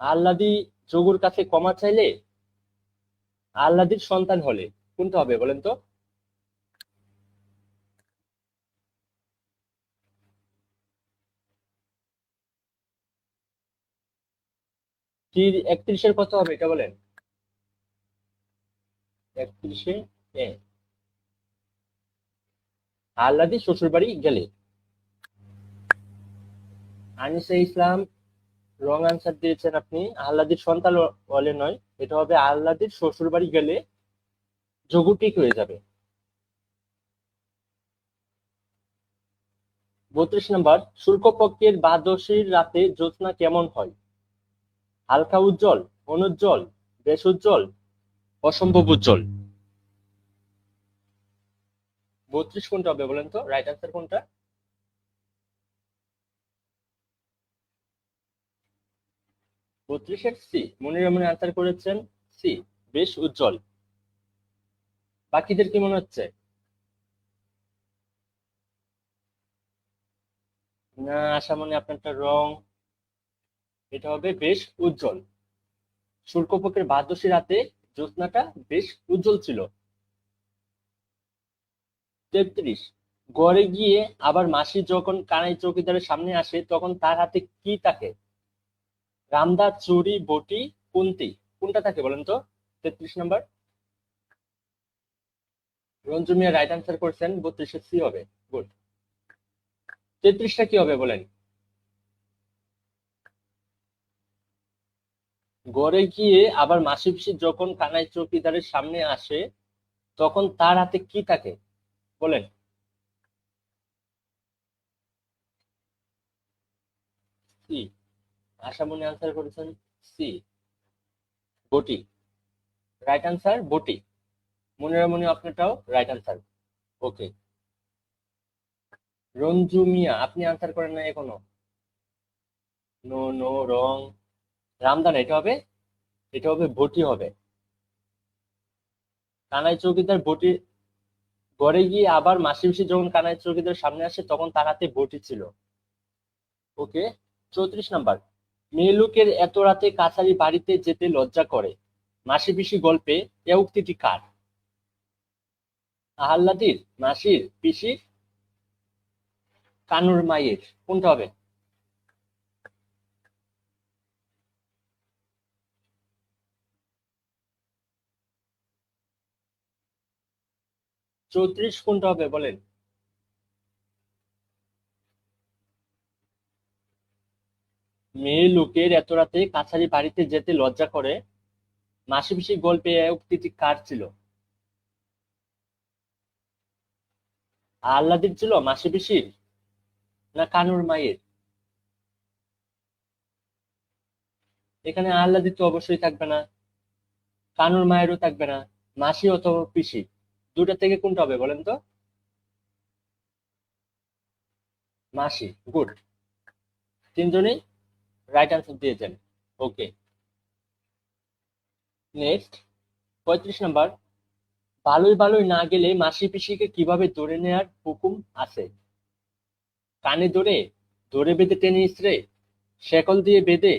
আহ্লাদি যোগুর কাছে ক্ষমা চাইলে, আহ্লাদির সন্তান হলে, কোনটা হবে বলেন তো? কি 31-এর কত হবে এটা বলেন? 31-এ এ, আহ্লাদি শ্বশুর বাড়ি গেলে। আনিসা ইসলাম রং আনসার দিয়েছেন আপনি। আহ্লাদির সন্তান হলে নয়, এটা হবে আহ্লাদির শ্বশুর বাড়ি গেলে যোগু ঠিক হয়ে যাবে। 32 নম্বর, শুল্কপক্ষের দ্বাদশীর রাতে জ্যোৎস্না কেমন হয়? হালকা উজ্জ্বল, অনুজ্জ্বল, বেশ উজ্জ্বল, অসম্ভব উজ্জ্বল? 32 কোনটা হবে বলেন তো? রাইট আনসার কোনটা? 32-এর সি। মনির রহমান আনসার করেছেন সি, বেশ উজ্জ্বল। বাকিদের কি মনে হচ্ছে? না, আশা মনে আপনারটা রং। এটা হবে বেশ উজ্জ্বল। শুল্কপক্ষের দ্বাদশী রাতে জ্যোৎস্নাটা বেশ উজ্জ্বল ছিল। 33, ঘরে গিয়ে আবার মাসি যখন কানাই চৌকিদারের সামনে আসে তখন তার হাতে কি থাকে? রামদা, চুরি, বটি, কুন্তি, কোনটা থাকে বলেন তো? 33 number. Ranju Mia right answer করছেন, 32-এর সি হবে। গুড। 33টা কি হবে বলেন? ঘরে গিয়ে আবার মাসি পিসি যখন কানাই চৌকিদারের সামনে আসে তখন তার হাতে কি থাকে বলেন? সি। আশামণি আনসার করেছেন সি, বটি। রাইট আনসার বটি। মনিরামণি আপনারটাও রাইট আনসার। ওকে। রঞ্জু মিয়া আপনি আনসার করেন না এখনো। নো নো, রং। রামদান, এটা হবে বটি হবে। কানাই চৌকিদার বটি, ঘরে গিয়ে আবার মাসি পিসি যখন কানাই চৌকিদার সামনে আসে তখন তার হাতে বটি ছিল। ওকে। 34 নাম্বার, মেয়ে লোকের এত রাতে কাছারি বাড়িতে যেতে লজ্জা করে, মাসি পিসি গল্পে এ উক্তিটি কার? আহ্লাদির, মাসির, পিসির, কানুর মায়ের, কোনটা হবে? 34 কোনটা হবে বলেন? মেয়ে লোকের এত রাতে কাছারি বাড়িতে যেতে লজ্জা করে, মাসি পিসি গল্পে এ উক্তিটি কার ছিল? আহ্লাদির ছিল, মাসি পিসির, না কানুর মায়ের? এখানে আহ্লাদির তো অবশ্যই থাকবে না, কানুর মায়েরও থাকবে না, মাসি অথবা পিসি, দুটা থেকে কোনটা হবে বলেন তো? মাসি। গুড। তিনজনেই রাইট আনসার দিয়েছেন। ওকে। নেক্সট, 35 নাম্বার, ভালোই ভালোই না গেলে মাসি পিসিকে কিভাবে ধরে নেয়ার হুকুম আছে? কানে ধরে, ধরে বেঁধে টেনে ইসড়ে, শেকল দিয়ে বেঁধে,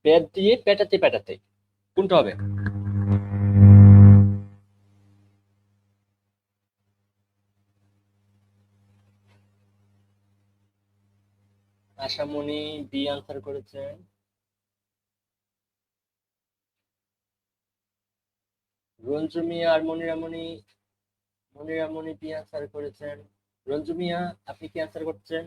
বেত দিয়ে পেটাতে পেটাতে, কোনটা হবে? আশামণি বি আনসার করেছেন। রঞ্জু মিয়া আর মনিরামণি বি আনসার করেছেন। রঞ্জু মিয়া, আপনি কি আনসার করছেন?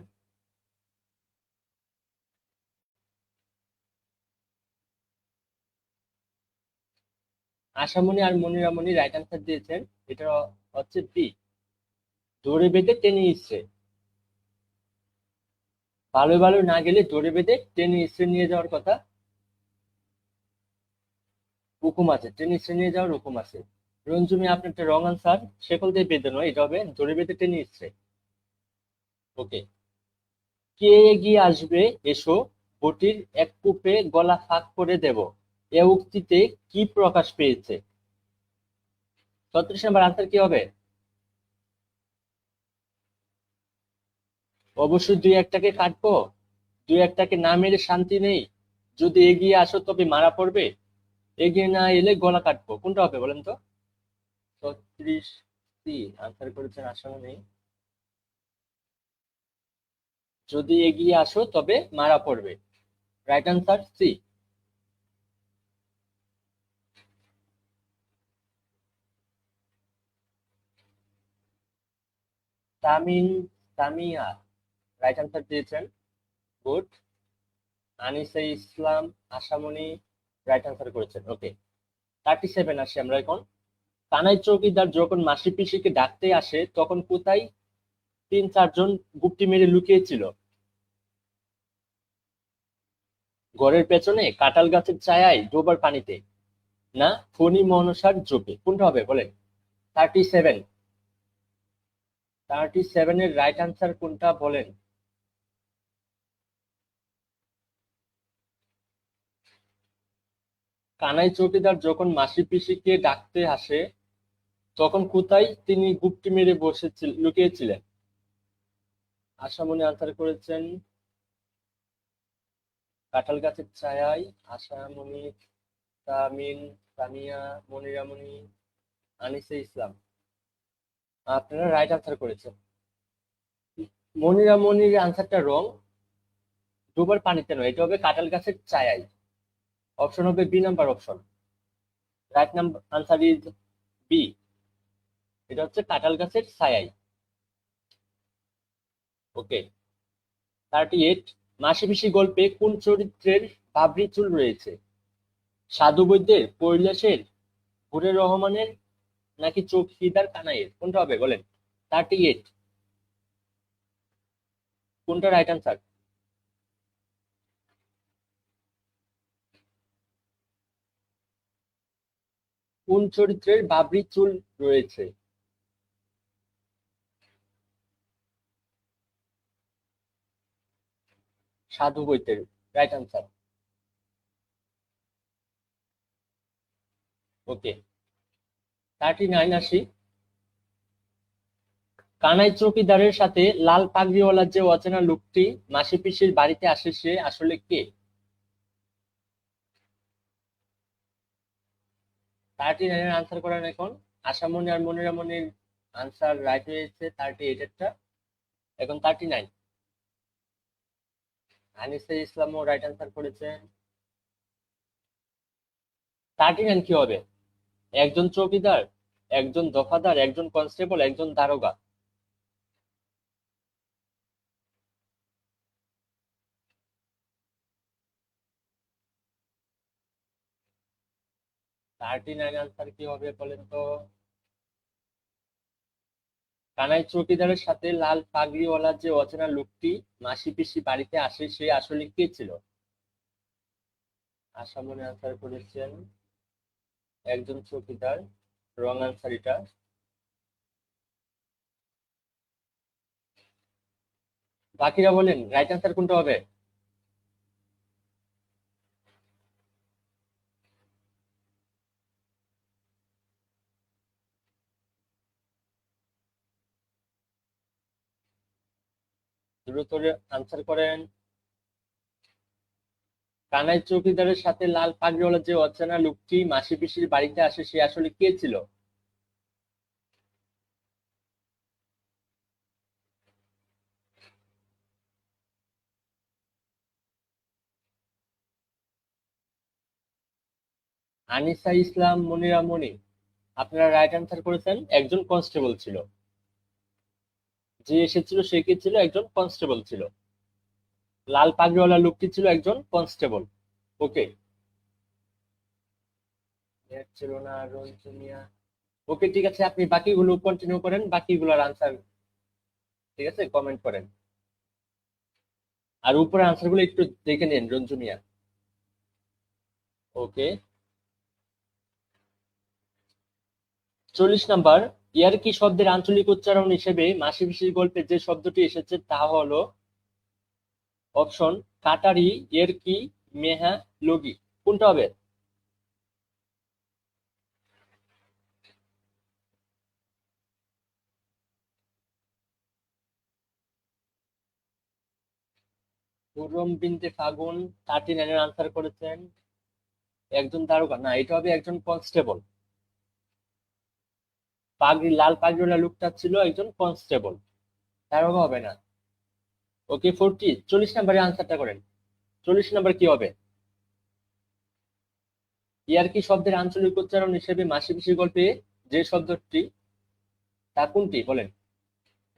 আশামণি আর মনিরামণি রাইট আনসার দিয়েছেন। এটা হচ্ছে বি, ধরে বেঁধে টেনে ইসড়ে। ভালো ভালো না গেলে ধরে বেঁধে টেনে ইসড়ে নিয়ে যাওয়ার কথা হুকুম আছে, টেনে ইসড়ে নিয়ে যাওয়ার হুকুম আছে। রঞ্জু মিয়া, আপনার একটা রং আনসার। শেকল দিয়ে বেঁধে নয়, এটা হবে ধরে বেঁধে টেনে ইসড়ে। ওকে। কে এগিয়ে আসবে এসো, বটির এক কূপে গলা ফাঁক করে দেব, এ উক্তিতে কি প্রকাশ পেয়েছে? 36 নম্বর আনসার কি হবে? অবশ্যই দুই একটাকে কাটবো, দুই একটাকে না মেরে শান্তি নেই, যদি এগিয়ে আসো তবে মারা পড়বে, এগিয়ে না এলে গলা কাটবো, কোনটা হবে বলেন তো? 36 সি আনসার করেছেন আশামণি। যদি এগিয়ে আসো তবে মারা পড়বে, right answer C. Tamin Tamiya right answer দিয়েছেন, good. Anisa Islam, Ashamoni right answer করেছেন। ওকে, 37 আসি আমরা এখন। কানাই চৌকিদার যখন মাসি পিসিকে ডাকতে আসে তখন কোথায় তিন চারজন গুপ্তি মেরে লুকিয়েছিল? ঘরের পেছনে, কাঁঠাল গাছের ছায়ায়, ডোবার পানিতে, না ফণি মনসার জোপে, কোনটা হবে বলেন? 37, 37 এর রাইট আনসার কোনটা বলেন? কানাই চৌকিদার যখন মাসি পিসিকে ডাকতে আসে তখন কোথায় তিনি গুপ্তি মেরে লুকিয়েছিলেন? আশামণি আনসার করেছেন কাঁঠাল গাছের ছায়ায়। আশামণি, তামিন, তামিয়া, মনিরামণি, আনিসে ইসলাম, আপনারা রাইট আনসার করেছেন। মনিরামণির আনসারটা রং, ডোবার পানিতে নয়, এটা হবে কাঁঠাল গাছের ছায়ায়। অপশন হবে B number option. Right number answer is B, এটা হচ্ছে কাঁঠাল গাছের ছায়ায়। ওকে। 38, মাসি পিসি গল্পে কোন চরিত্রের বাবরি চুল রয়েছে? সাধু বৈদ্যের, কৈলাসের, হুরের রহমানের, নাকি চৌকিদার কানাইয়ের, কোনটা হবে বলেন? 38, কোনটা রাইট আনসার? কোন চরিত্রের বাবরি চুল রয়েছে? সাধু বৈদ্যের, রাইট আনসার। ওকে, 39 আসি। কানাই চৌকিদারের সাথে লাল পাগড়িওয়ালা যে অচেনা লোকটি মাসি পিসির বাড়িতে আসে সে আসলে কে? 39 এর আনসার করেন এখন। আশামণি আর মনিরামণির আনসার রাইট হয়েছে 38 এরটা। এখন 39, আনিসা ইসলামও রাইট আনসার করেছেন। 39 কি হবে? একজন চৌকিদার, একজন দফাদার, একজন কনস্টেবল, একজন দারোগা। থার্টি নাইন আনসার কি হবে বলেন তো? কানাই চৌকিদারের সাথে লাল পাগড়িওয়ালা যে অচেনা লোকটি মাসি পিসি বাড়িতে আসে সে আসলে কে ছিল? আশামণি আনসার করেছেন একজন চৌকিদার, রং আনসার এটা। বাকিরা বলেন রাইট আনসার কোনটা হবে? দ্রুত আনসার করেন। কানাই চৌকিদারের সাথে লাল পাগড়িওয়ালা যে অচেনা লোকটি মাসি পিসির বাড়িতে আসে সে আসলে কে ছিল? আনিসা ইসলাম, মনিরা মনি, আপনারা রাইট অ্যান্সার করেছেন। একজন কনস্টেবল ছিল, যে এসেছিল সে কে ছিল? একজন কনস্টেবল ছিল। লাল পাগড়িওয়ালা লোকটি ছিল একজন কনস্টেবল। ওকে, ছিল না রঞ্জনিয়া। ওকে, ঠিক আছে, আপনি বাকিগুলো কন্টিনিউ করেন, বাকিগুলোর আনসার ঠিক আছে কমেন্ট করেন, আর উপরে আনসার গুলো একটু দেখে নিন রঞ্জনিয়া। ওকে, 40 নাম্বার, ইয়ারকি শব্দের আঞ্চলিক উচ্চারণ হিসেবে মাসি পিসির গল্পে যে শব্দটি এসেছে তা হলো অপশন কাটারি, ইয়ারকি, মেহা, লগি। কোনটা হবে? খুররম বিনতে ফাগুন 39 এর আনসার করেছেন একজন দারোগা। না, এটা হবে একজন কনস্টেবল। পাগড়ি, লাল পাগড়িওয়ালা লোকটা ছিল একজন কনস্টেবল, দারোগা হবে না। ওকে, 40 নাম্বারে আনসারটা করেন। 40 নাম্বার কি হবে? ইয়ারকি শব্দের আঞ্চলিক উচ্চারণ হিসেবে মাসি পিসির গল্পে যে শব্দটি তা কোনটি বলেন?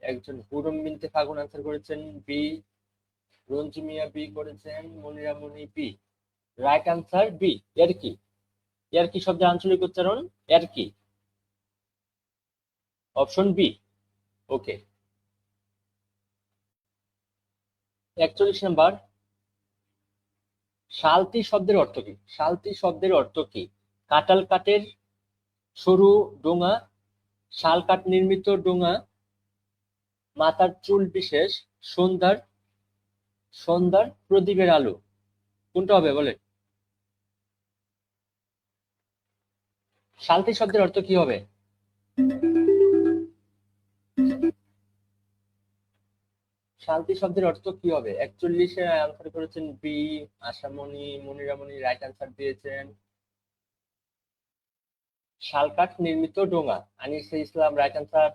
একজন হুরম বিনতে ফাগুন আনসার করেছেন বি, রঞ্জু মিয়া বি করেছেন, Monira Moni B. Right answer B, ইয়ারকি। ইয়ারকি শব্দের আঞ্চলিক উচ্চারণ ইয়ারকি, অপশন বি। ওকে, 41 নাম্বার, শালতি শব্দের অর্থ কি? শালতি শব্দের অর্থ কি? কাঁঠাল কাঠের সরু ডোঙা, শাল কাঠ নির্মিত ডোঙা, মাথার চুল বিশেষ, সন্ধ্যার সন্ধ্যার প্রদীপের আলো। কোনটা হবে বলে? শালতি শব্দের অর্থ কি হবে? শালতি শব্দের অর্থ কি হবে? 41-এ আনসার করেছেন বি, আশামণি, মনিরামণি রাইট আনসার দিয়েছেন শালকাঠ নির্মিত ডোঙা। আনিসা ইসলাম রাইট আনসার।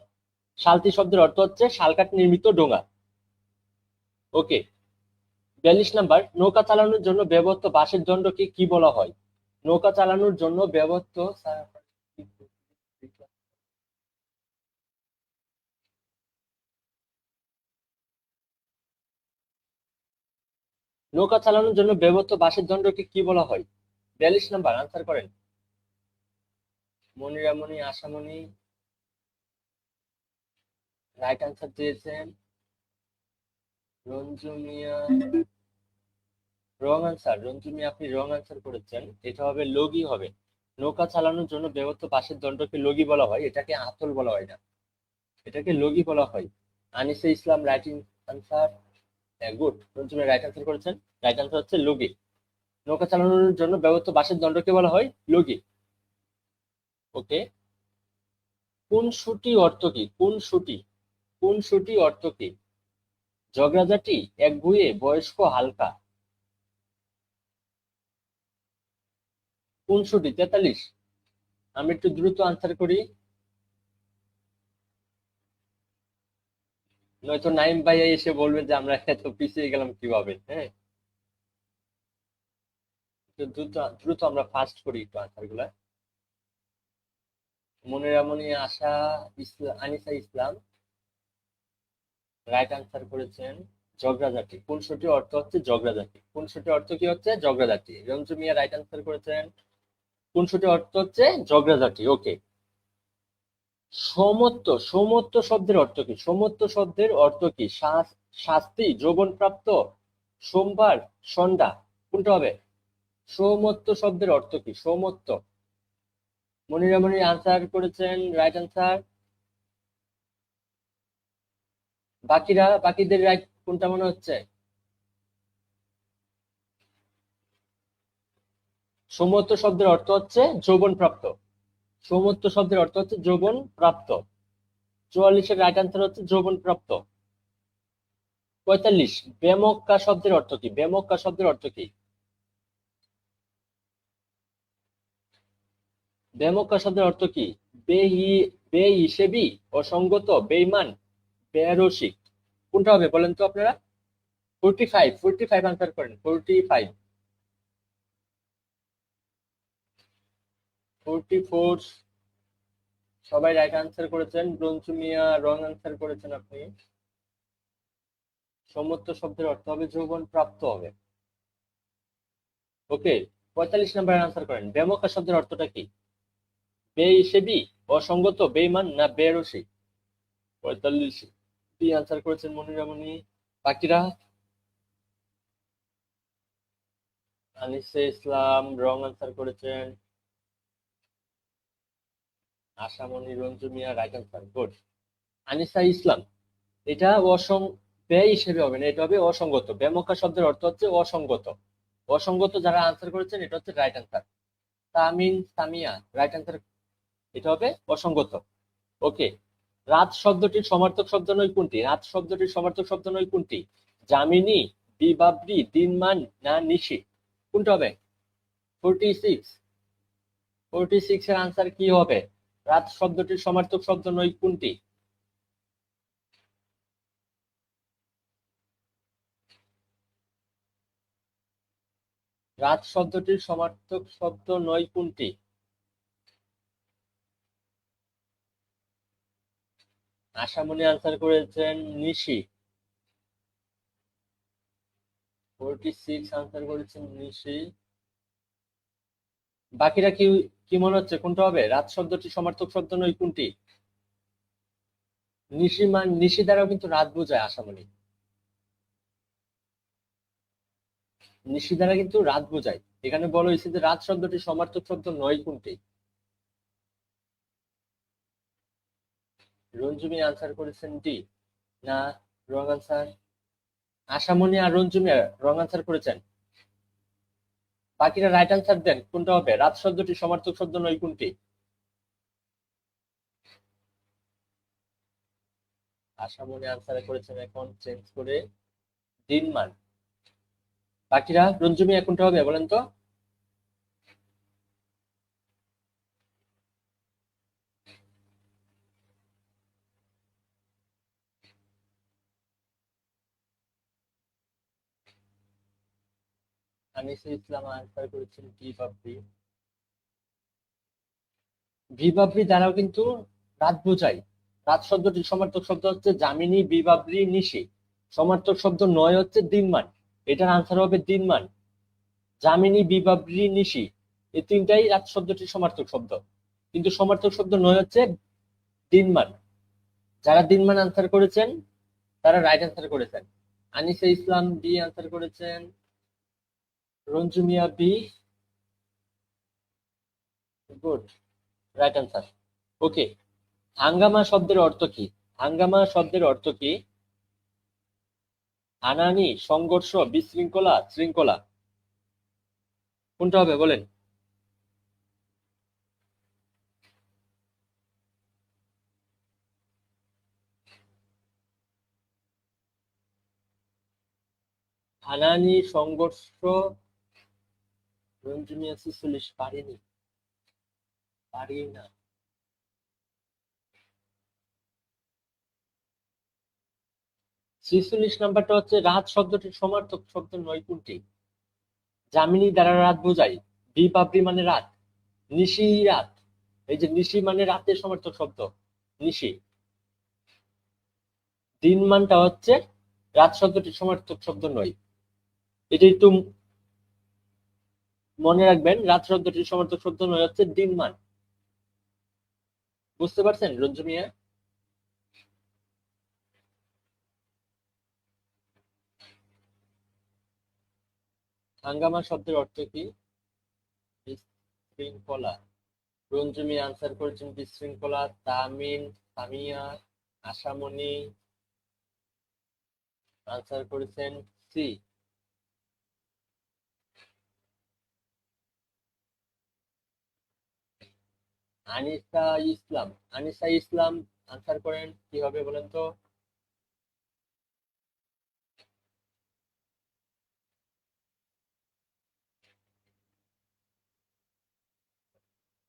শালতি শব্দের অর্থ হচ্ছে শালকাঠ নির্মিত ডোঙা। ওকে, 42 নাম্বার, নৌকা চালানোর জন্য ব্যবহৃত বাঁশের দণ্ডকে কি বলা হয়? নৌকা চালানোর জন্য ব্যবহৃত নৌকা চালানোর জন্য ব্যবহৃত বাঁশের দণ্ডকে কি বলা হয়? 42 নাম্বার আনসার করেন। মনিরামণি, আশামণি রাইট আনসার দিয়েছেন রঞ্জু মিয়া। রং আনসার, রঞ্জু মিয়া আপনি রং আনসার করেছেন। এটা হবে লগি হবে। নৌকা চালানোর জন্য ব্যবহৃত বাঁশের দণ্ডকে লগি বলা হয়, এটাকে আতল বলা হয় না, এটাকে লগি বলা হয়। আনিসা ইসলাম right answer, good, Ranju Mia right answer করেছেন। রাইট আনসার হচ্ছে লগি। নৌকা চালানোর জন্য ব্যবহৃত বাঁশের দণ্ডকে বলা হয় লগি। ওকে, কোন সুটি অর্থ কি? কোন সুটি, কোন সুটি অর্থ কি? ঝগড়াঝাটি, একগুঁয়ে, বয়স্ক, হালকা। কোন সুটি? 43। আমি একটু দ্রুত আনসার করি, নয়তো নাইম ভাইয়া এসে বলবে যে আমরা এত পিছিয়ে গেলাম কিভাবে। হ্যাঁ, তো দ্রুত দ্রুত আমরা ফাস্ট করি একটু আনসার গুলা। মনিরামণি, আশা ইসলাম, আনিসা ইসলাম রাইট আনসার করেছেন ঝগড়াঝাটি। কোনসুটি অর্থ হচ্ছে ঝগড়াঝাটি। কোনসুটি অর্থ কি হচ্ছে? ঝগড়াঝাটি। রঞ্জু মিয়া রাইট আনসার করেছেন কোনসুটি অর্থ হচ্ছে ঝগড়াঝাটি। ওকে, সমত্ব, সমত্ব শব্দের অর্থ কি? সমত্ব শব্দের অর্থ কি? শাস্তি, যৌবনপ্রাপ্ত, সোমবার, সন্ধ্যা। কোনটা হবে? সৌমত্ব শব্দের অর্থ কি? সৌমত্ব। মনিরামণি আনসার করেছেন রাইট আনসার। বাকিদের রাইট কোনটা মনে হচ্ছে? সৌমত্ব শব্দের অর্থ হচ্ছে যৌবন প্রাপ্ত। সৌমত্ব শব্দের অর্থ হচ্ছে যৌবন প্রাপ্ত। 44-এর রাইট আনসার হচ্ছে যৌবন প্রাপ্ত। 45, বেমক্কা শব্দের অর্থ কি? বেমক্কা শব্দের অর্থ কি? বেমক্কা শব্দের অর্থ কি? বেহিসেবি, অসঙ্গত, বেঈমান, বেরসিক। কোনটা হবে বলেন তো আপনারা? 45 আনসার করেন। 44 সবাই রাইট আনসার করেছেন। ব্রঞ্জু মিয়া রং আনসার করেছেন আপনি। সমত্ব শব্দের অর্থ হবে যৌবন প্রাপ্ত হবে। ওকে, 45 নাম্বার আনসার করেন। বেমক্কা শব্দের অর্থটা কি? বেহিসেবি, অসঙ্গত, বেঈমান না বেরসিক? 45 কি আনসার করেছেন মনিরামণি। বাকিরা? আনিসে ইসলাম রং আনসার করেছেন। Ashamoni, Ranju Mia right answer, good. Anisa ইসলাম, এটা ব্যয় হিসেবে হবে না, এটা হবে অসঙ্গত। বেমক্কা শব্দের অর্থ হচ্ছে অসঙ্গত। অসঙ্গত যারা আনসার করেছেন এটা হচ্ছে right answer. Tamin, Samia right answer, এটা হবে অসঙ্গত। ওকে, রাত শব্দটির সমার্থক শব্দ নয় কোনটি? রাত শব্দটির সমার্থক শব্দ নয় কোনটি? যামিনী, দিবাবৃ, দিনমান না নিশি? কোনটা হবে? 46 এর আনসার কি হবে? রাত শব্দটির সমার্থক শব্দ নয় কোনটি? রাত শব্দটির সমার্থক শব্দ নয় কোনটি? আশামণি আনসার করেছেন নিশি। 46 আনসার করেছেন নিশি। বাকিরা কি কি মনে হচ্ছে কোনটা হবে? রাত শব্দটির সমার্থক শব্দ নয় কোনটি? নিশি দ্বারাও কিন্তু রাত বোঝায় আশামণি। নিশি দ্বারা কিন্তু রাত বোঝায়। এখানে বলা হয়েছে যে রাত শব্দটির সমার্থক শব্দ নয় কোনটি? রঞ্জুমি আনসার করেছেন ডি না রং আনসার? আশামণি আর রঞ্জুমি রং আনসার করেছেন। বাকিরা রাইট আনসার দেন, কোনটা হবে? রাত শব্দটি সমার্থক শব্দ নয় কোনটি? আশামণি আনসার করেছেন এখন চেঞ্জ করে দিনমান। বাকিরা রঞ্জুমি কোনটা হবে বলেন তো? আনিসুল ইসলাম আনসার করেছেন ভিবাবরি। ভিবাবরি দ্বারাও কিন্তু রাত বোঝায়। রাত শব্দটির সমার্থক শব্দ হচ্ছে যামিনী, বিবাবরি, নিশি। সমার্থক শব্দ নয় হচ্ছে দিনমান। এটার আনসার হবে দিনমান। যামিনী, বিবাবরি, নিশি এই তিনটাই রাত শব্দটির সমার্থক শব্দ, কিন্তু সমার্থক শব্দ নয় হচ্ছে দিনমান। যারা দিনমান আনসার করেছেন তারা রাইট আনসার করেছেন। আনিসা ইসলাম বি আনসার করেছেন। Ranju Mia B, good, right answer. ওকে, হাঙ্গামা শব্দের অর্থ কি? হাঙ্গামা শব্দের অর্থ কি? হানানি, সংঘর্ষ, বিশৃঙ্খলা, শৃঙ্খলা? কোনটা হবে বলেন? হানানি, সংঘর্ষ। রঞ্জু মিয়া 46 পারিনি, পারি না। 46 নাম্বারটা হচ্ছে রাত শব্দটির সমার্থক শব্দ নয় কোনটি? যামিনী দ্বারা রাত বোঝায়। বিপাবলি মানে রাত। নিশি রাত, এই যে নিশি মানে রাতের সমার্থক শব্দ নিশি। দিন মানটা হচ্ছে রাত শব্দটির সমার্থক শব্দ নয়। এটা একটু মনে রাখবেন, রাত শব্দটির সমার্থক শব্দ নয় হচ্ছে দিন মান। বুঝতে পারছেন রঞ্জু মিয়া? হাঙ্গামা শব্দের অর্থ কি? বিশৃঙ্খলা। রঞ্জু মিয়া আনসার করেছেন বিশৃঙ্খলা। তামিন, সামিয়া, আশামণি আনসার করেছেন সি। আনিসা ইসলাম, আনিসা ইসলাম আনসার করেন কি হবে বলেন তো?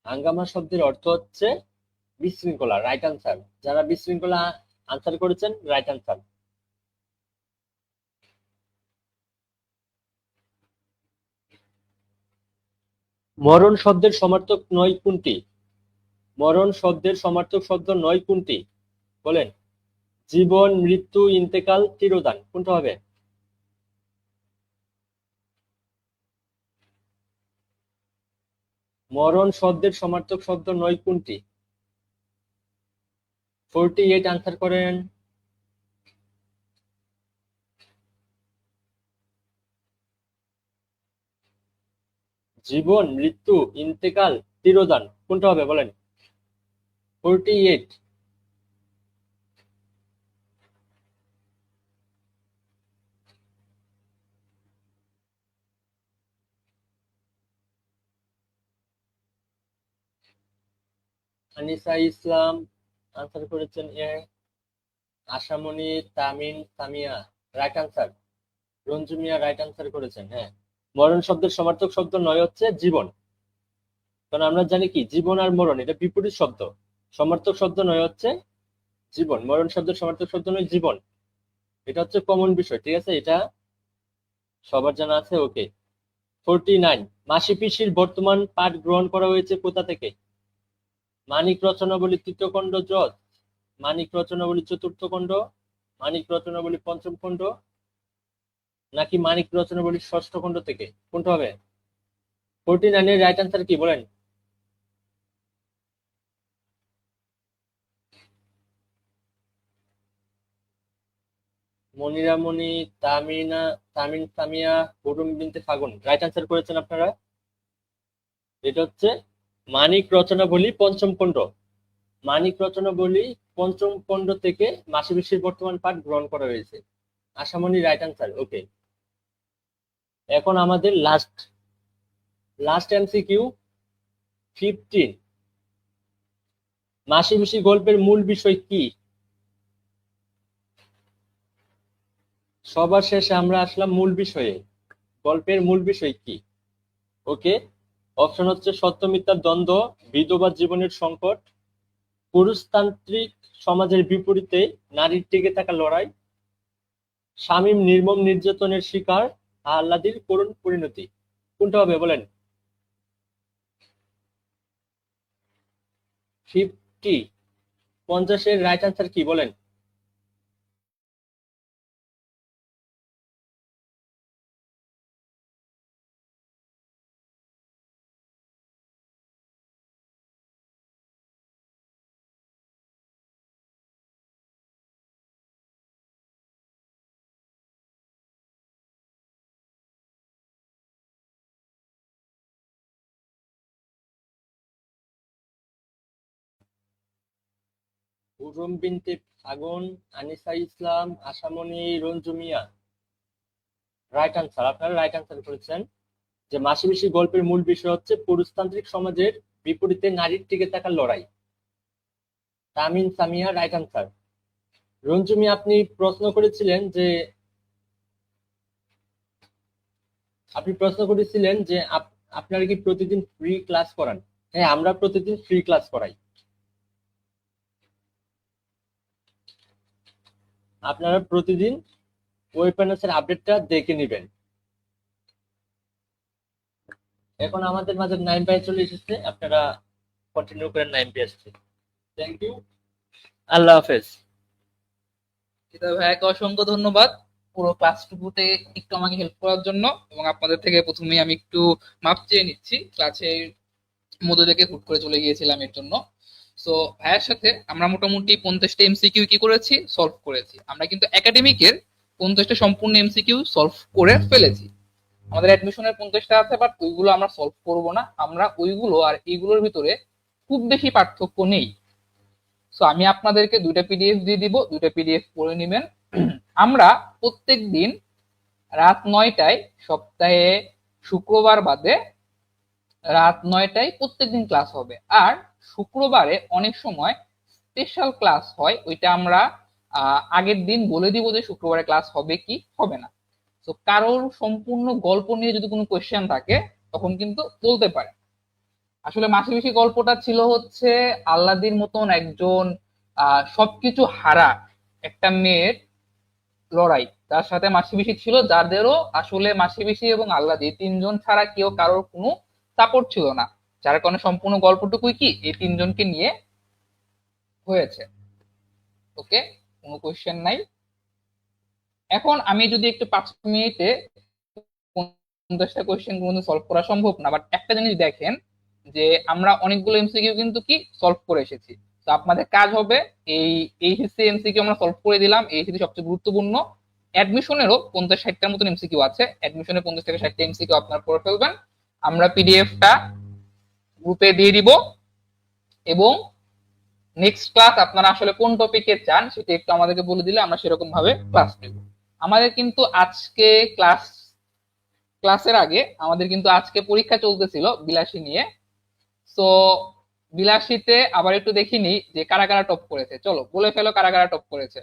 হাঙ্গামা শব্দের অর্থ হচ্ছে বিশৃঙ্খলা। Right answer. যারা বিশৃঙ্খলা আনসার করেছেন, রাইট আনসার। মরণ শব্দের সমার্থক নয় কোনটি? মরণ শব্দের সমার্থক শব্দ নয় কোনটি? বলেন। জীবন, মৃত্যু, ইন্তেকাল, তিরোধান, কোনটা হবে? মরণ শব্দের সমার্থক শব্দ নয় কোনটি? 48 আনসার করেন। জীবন, মৃত্যু, ইন্তেকাল, তিরোধান, কোনটা হবে বলেন? 48। আনিসা ইসলাম আনসার করেছেন A. Ashamoni, Tamin, Samia, right answer. Ranju Mia right answer করেছেন। হ্যাঁ, মরণ শব্দের সমার্থক শব্দ নয় হচ্ছে জীবন। কারণ আমরা জানি কি জীবন আর মরণ এটা বিপরীত শব্দ। সমার্থক শব্দ নয় হচ্ছে জীবন, মরণ শব্দের সমার্থক শব্দ নয় জীবন। এটা হচ্ছে কমন বিষয়, ঠিক আছে? এটা সবার জানা আছে। ওকে। 49, মাসি পিসির বর্তমান পাঠ গ্রহণ করা হয়েছে কোথা থেকে? মানিক রচনাবলী তৃতীয় খণ্ড যত, মানিক রচনাবলী চতুর্থ খণ্ড, মানিক রচনাবলী পঞ্চম খণ্ড, নাকি মানিক রচনাবলী ষষ্ঠ খণ্ড থেকে? কোনটা হবে? 49 এর রাইট আনসার কি বলেন? মনিরা মনি, তামিনা, তামিন সামিয়া, হুরুম বিনতে ফাগুন, রাইট আনসার করেছেন আপনারা। এটা হচ্ছে মানিক রচনাবলী পঞ্চম খণ্ড। মানিক রচনাবলী পঞ্চম খণ্ড থেকে মাসি পিসির বর্তমান পাঠ গ্রহণ করা হয়েছে। Ashamoni right answer. ওকে, এখন আমাদের লাস্ট এমসিকিউ 15। মাসি পিসি গল্পের মূল বিষয় কি? সবার শেষে আমরা আসলাম মূল বিষয়ে। গল্পের মূল বিষয় কি? ওকে, অপশন হচ্ছে সত্য মিথ্যার দ্বন্দ্ব, বিধবা জীবনের সংকট, পুরুষতান্ত্রিক সমাজের বিপরীতে নারীর টিকে থাকা লড়াই, শামীম নির্মম নির্যাতনের শিকার, আহ্লাদীর করুণ পরিণতি, কোনটা হবে বলেন? 50 এর রাইট আনসার কি বলেন? হুরুম বিনতে ফাগুন, আনিসা ইসলাম, আশামণি, রঞ্জু মিয়া, রাইট আনসার। আপনারা রাইট আনসার করেছেন যে মাসি পিসি গল্পের মূল বিষয় হচ্ছে পুরুষতান্ত্রিক সমাজের বিপরীতে নারীর টিকে থাকার লড়াই। তামিন সামিয়া রাইট আনসার। রঞ্জু মিয়া, আপনি প্রশ্ন করেছিলেন যে আপনারা কি প্রতিদিন ফ্রি ক্লাস করান? হ্যাঁ, আমরা প্রতিদিন ফ্রি ক্লাস করাই। আপনারা প্রতিদিন ওয়েপেনাসের আপডেটটা দেখে নেবেন। এখন আমাদের মাঝে নাইম ভাই চলে এসেছে, আপনারা কন্টিনিউ করেন। নাইম ভাই আসছে। থ্যাংক ইউ, আল্লাহ হাফেজ। হৃদয় ভাইয়াকে অসংখ্য ধন্যবাদ পুরো ক্লাসটুকুতে একটু আমাকে হেল্প করার জন্য, এবং আপনাদের থেকে প্রথমেই আমি একটু মাপ চেয়ে নিচ্ছি, ক্লাসের মধ্যে থেকে হুট করে চলে গিয়েছিলাম এর জন্য। সো ভাইয়ের সাথে আমরা মোটামুটি 50টা এমসিকিউ কি করেছি, সলভ করেছি। আমরা কিন্তু একাডেমিকের 50টা সম্পূর্ণ এমসিকিউ সলভ করে ফেলেছি। আমাদের অ্যাডমিশনের 50টা আছে, বাট ওইগুলো আমরা সলভ করব না। আমরা ওইগুলো আর এইগুলোর ভিতরে খুব বেশি পার্থক্য নেই। সো আমি আপনাদেরকে 2টা পিডিএফ দিয়ে দিব, 2টা পিডিএফ পড়ে নেবেন। আমরা প্রত্যেক দিন রাত 9টায়, সপ্তাহে শুক্রবার বাদে রাত 9টায় প্রত্যেকদিন ক্লাস হবে। আর শুক্রবারে অনেক সময় স্পেশাল ক্লাস হয়, ওইটা আমরা আগের দিন বলে দিব যে শুক্রবারে ক্লাস হবে কি হবে না। তো কারোর সম্পূর্ণ গল্প নিয়ে যদি কোনো কোয়েশ্চেন থাকে তখন কিন্তু বলতে পারে। আসলে মাসিপিসি গল্পটা ছিল হচ্ছে আল্লাদির মতন একজন সবকিছু হারা একটা মেয়ের লড়াই। তার সাথে মাসিপিসি ছিল, যাদেরও আসলে মাসিপিসি এবং আল্লাদি তিনজন ছাড়া কেউ কারোর কোনো সাপোর্ট ছিল না। যার কারণে সম্পূর্ণ গল্পটুকুই কি এই তিনজনকে নিয়ে হয়েছে। ওকে, কোনো কোয়েশ্চেন নাই। এখন আমি যদি একটু 5 মিনিটে 50টা কোয়েশ্চেন কিন্তু সলভ করা সম্ভব না, বাট একটা জিনিস দেখেন যে আমরা অনেকগুলো এমসিকিউ কিন্তু কি সলভ করে এসেছি। তো আপনাদের কাজ হবে এই এইচএসসি এমসিকিউ আমরা সলভ করে দিলাম, এইচএসসি সবচেয়ে গুরুত্বপূর্ণ। অ্যাডমিশনেরও 50-60টার মতন এমসিকিউ আছে, অ্যাডমিশনের 50 থেকে 60টা এমসিকিউ আপনারা করে ফেলবেন। আমরা পিডিএফটা গ্রুপে দিয়ে দিব, এবং নেক্সট ক্লাস আপনারা আসলে কোন টপিকে চান সেটা একটু আমাদেরকে বলে দিলে আমরা সেরকম ভাবে ক্লাস নেব। আমাদের কিন্তু আজকে ক্লাসের আগে আমাদের কিন্তু আজকে পরীক্ষা চলতেছিল বিলাসী নিয়ে। সো বিলাসীতে আবার একটু দেখিনি যে কারা কারা টপ করেছে, চলো বলে ফেলো কারা কারা টপ করেছে।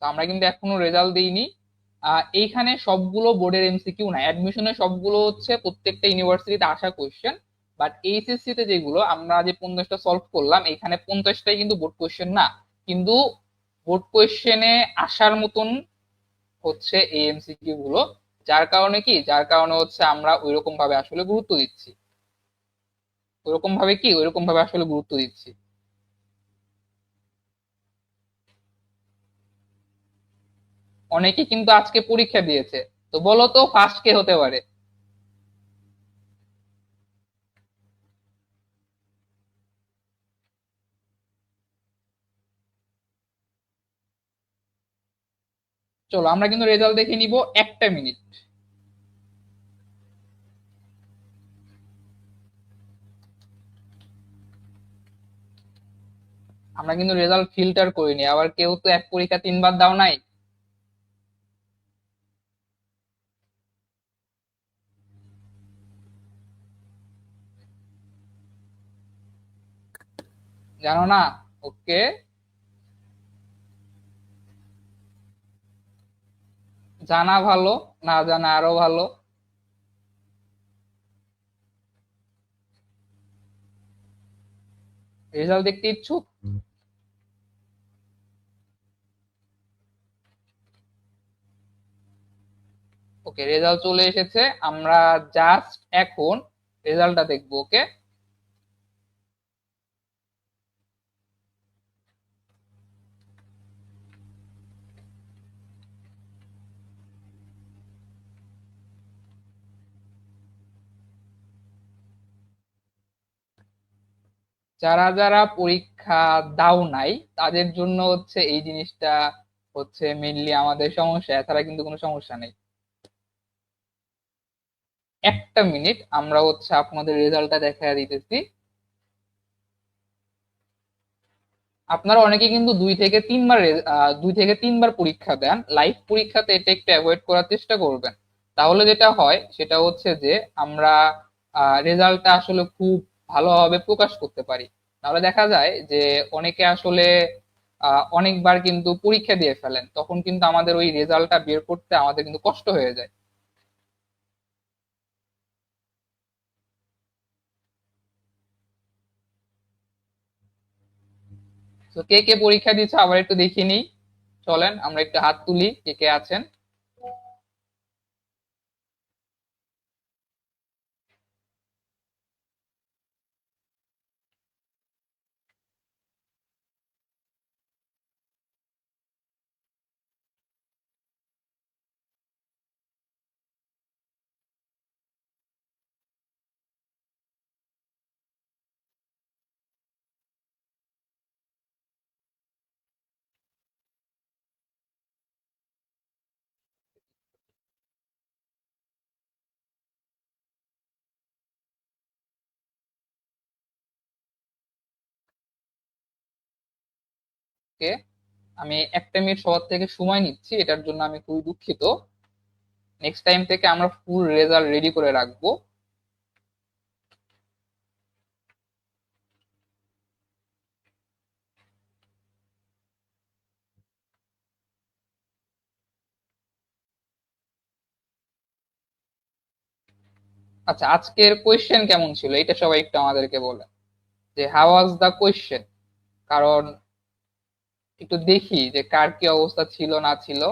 তো আমরা কিন্তু এখনো রেজাল্ট দিইনি। এইখানে সবগুলো বোর্ডের এমসিকিউ না, অ্যাডমিশনের সবগুলো হচ্ছে প্রত্যেকটা ইউনিভার্সিটিতে আসা কোয়েশ্চেন। বাট এইচএসসি তে যেগুলো আমরা যে 50টা সলভ করলাম, এখানে 50টাই কিন্তু বোর্ড কোয়েশ্চেন না, কিন্তু বোর্ড কোয়েশ্চেনে আসার মতন হচ্ছে এই এমসিকিউ গুলো। যার কারণে হচ্ছে আমরা ওইরকম ভাবে আসলে গুরুত্ব দিচ্ছি, ওইরকম ভাবে আসলে গুরুত্ব দিচ্ছি। অনেকে কিন্তু আজকে পরীক্ষা দিয়েছে, তো বলো তো ফার্স্ট কে হতে পারে? চলো আমরা কিন্তু রেজাল্ট দেখে নিব, একটা মিনিট। আমরা কিন্তু রেজাল্ট ফিল্টার করিনি, আবার কেউ তো এক পরীক্ষা 3বার দাও নাই। জানো না? ওকে, জানা ভালো, না জানা আরো ভালো। রেজাল্ট দেখতে ইচ্ছুক? ওকে, রেজাল্ট চলে এসেছে, আমরা জাস্ট এখন রেজাল্টটা দেখবো। ওকে, যারা যারা পরীক্ষা দাও নাই তাদের জন্য হচ্ছে এই জিনিসটা হচ্ছে মেইনলি আমাদের সমস্যা, এছাড়া কিন্তু কোনো সমস্যা নেই। একটা মিনিট, আমরা হচ্ছে আপনাদের রেজাল্টটা দেখা দিতেছি। আপনারা অনেকে কিন্তু 2 থেকে 3বার পরীক্ষা দেন, লাইভ পরীক্ষাতে এটা একটু অ্যাভয়েড করার চেষ্টা করবেন। তাহলে যেটা হয় সেটা হচ্ছে যে আমরা রেজাল্টটা আসলে খুব ভালোভাবে প্রকাশ করতে পারি। তাহলে দেখা যায় যে অনেকে আসলে অনেকবার কিন্তু পরীক্ষা দিয়ে ফেলেন, তখন কিন্তু আমাদের ওই রেজাল্টটা বের করতে আমাদের কিন্তু কষ্ট হয়ে যায়। তো কে কে পরীক্ষা দিচ্ছে আবার একটু দেখে নিই। চলেন আমরা একটু হাত তুলি, কে কে আছেন। কে, আমি একটা মিনিট সবার থেকে সময় নিচ্ছি, এটার জন্য আমি খুবই দুঃখিত। নেক্সট টাইম থেকে আমরা ফুল রেজাল্ট রেডি করে রাখবো। আচ্ছা, আজকের কোয়েশ্চেন কেমন ছিল এটা সবাই একটু আমাদেরকে বলে, যে হাউ ওয়াজ দা কোয়েশ্চেন, কারণ একটু দেখি যে কার কি অবস্থা ছিল না ছিল।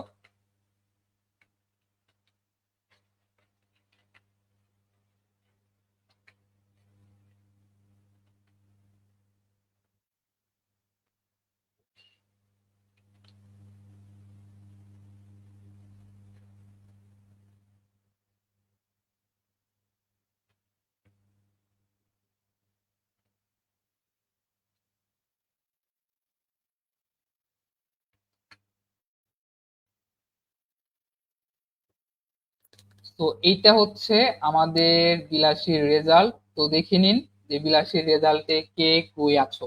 তো এইটা হচ্ছে আমাদের বিলাসীর রেজাল্ট। তো দেখে নিন যে বিলাসীর রেজাল্টে কে কই আছো।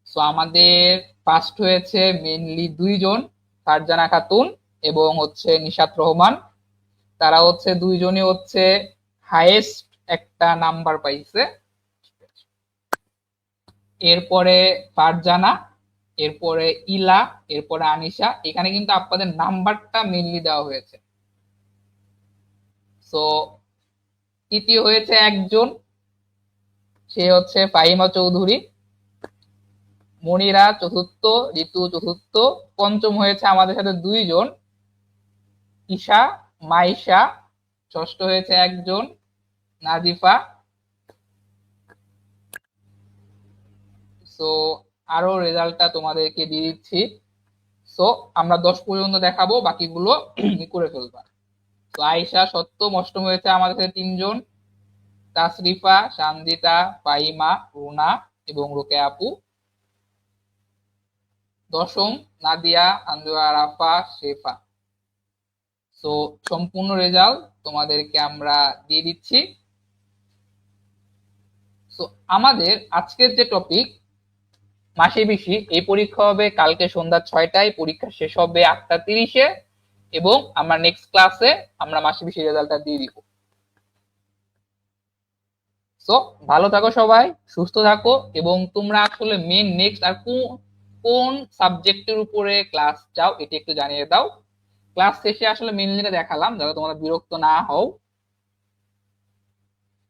তো আমাদের ফার্স্ট হয়েছে মেইনলি দুইজন, ফারজানা খাতুন এবং হচ্ছে নিশাত রহমান। তারা হচ্ছে দুইজনই হচ্ছে হাইয়েস্ট একটা নাম্বার পাইছে। এরপরে ফারজানা, এরপরে ইলা, এরপরে আনিশা। এখানে কিন্তু আপনাদের নাম্বারটা মেনলি দেওয়া হয়েছে। তো তৃতীয় হয়েছে একজন, সে হচ্ছে ফাহিমা চৌধুরী। মনিরা চতুর্থ, ঋতু চতুর্থ। পঞ্চম হয়েছে আমাদের সাথে দুইজন, ঈশা, মাইশা। ষষ্ঠ হয়েছে একজন, নাজিফা। সো আরো রেজাল্টটা তোমাদেরকে দিয়ে দিচ্ছি। সো আমরা 10 পর্যন্ত দেখাবো, বাকিগুলো করে ফেলবা। তো আয়েশা সপ্তম, অষ্টম হয়েছে আমাদের সাথে তিনজন, তাসরিফা, সানজিতা, ফাহিমা, রুনা এবং রোকেয়া আপু। দশম নাদিয়া, আঞ্জুয়া, রাফা, শেফা। তো সম্পূর্ণ রেজাল্ট তোমাদেরকে আমরা দিয়ে দিচ্ছি। তো আমাদের আজকের যে টপিক মাসে বেশি, এই পরীক্ষা হবে কালকে সন্ধ্যা 6টায়, পরীক্ষা শেষ হবে 8টা 30-এ, এবং আমরা নেক্সট ক্লাসে আমরা মাসে বেশি রেজাল্টটা দিয়ে দিব। সো ভালো থাকো সবাই, সুস্থ থাকো, এবং তোমরা আসলে মেন নেক্সট আর কোন সাবজেক্টের উপরে ক্লাস চাও এটা একটু জানিয়ে দাও। ক্লাস শেষে আসলে মেনলি দেখালাম যাতে তোমরা বিরক্ত না হও।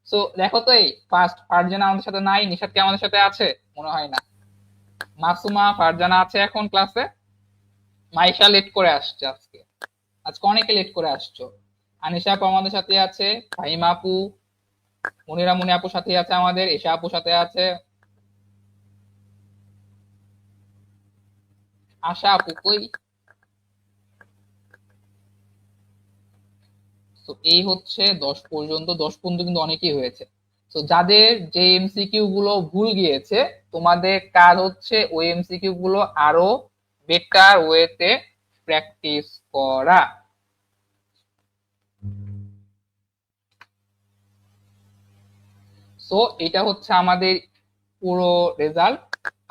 সো দেখো তো, এই ফারজানা আমাদের সাথে নাই, নিশাত কি আমাদের সাথে আছে? মনে হয় না। মাসুমা, ফারজানা আছে এখন ক্লাসে। মাইশা লেট করে আসছে আজকে, আজকে অনেকে লেট করে আসছো। আনিশা আপু আমাদের সাথে আছে, ফাহিমা আপু, মনিরা মনি আপুর সাথে আছে, আমাদের এশা আপুর সাথে আছে, আশা আপু কই। তো এই হচ্ছে 10 পর্যন্ত। 10 পর্যন্ত কিন্তু অনেকেই হয়েছে। তো যাদের যে এমসিকিউ গুলো ভুল গিয়েছে, তোমাদের কাজ হচ্ছে ওই এমসিকিউ গুলো আরো বেটার ওয়েতে প্র্যাকটিস করা। সো এটা হচ্ছে আমাদের পুরো রেজাল্ট।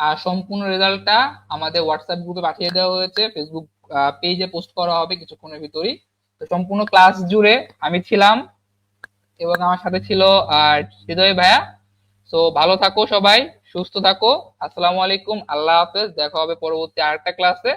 আর সম্পূর্ণ রেজাল্টটা আমাদের হোয়াটসঅ্যাপ গ্রুপে পাঠিয়ে দেওয়া হয়েছে, ফেসবুক পেজে পোস্ট করা হবে কিছুক্ষণের ভিতরেই। তো সম্পূর্ণ ক্লাস জুড়ে আমি ছিলাম এবং আমার সাথে ছিল হৃদয় ভাইয়া। তো ভালো থাকো সবাই, সুস্থ থাকো। আসসালামু আলাইকুম, আল্লাহ হাফেজ, দেখা হবে পরবর্তী আরেকটা ক্লাসে।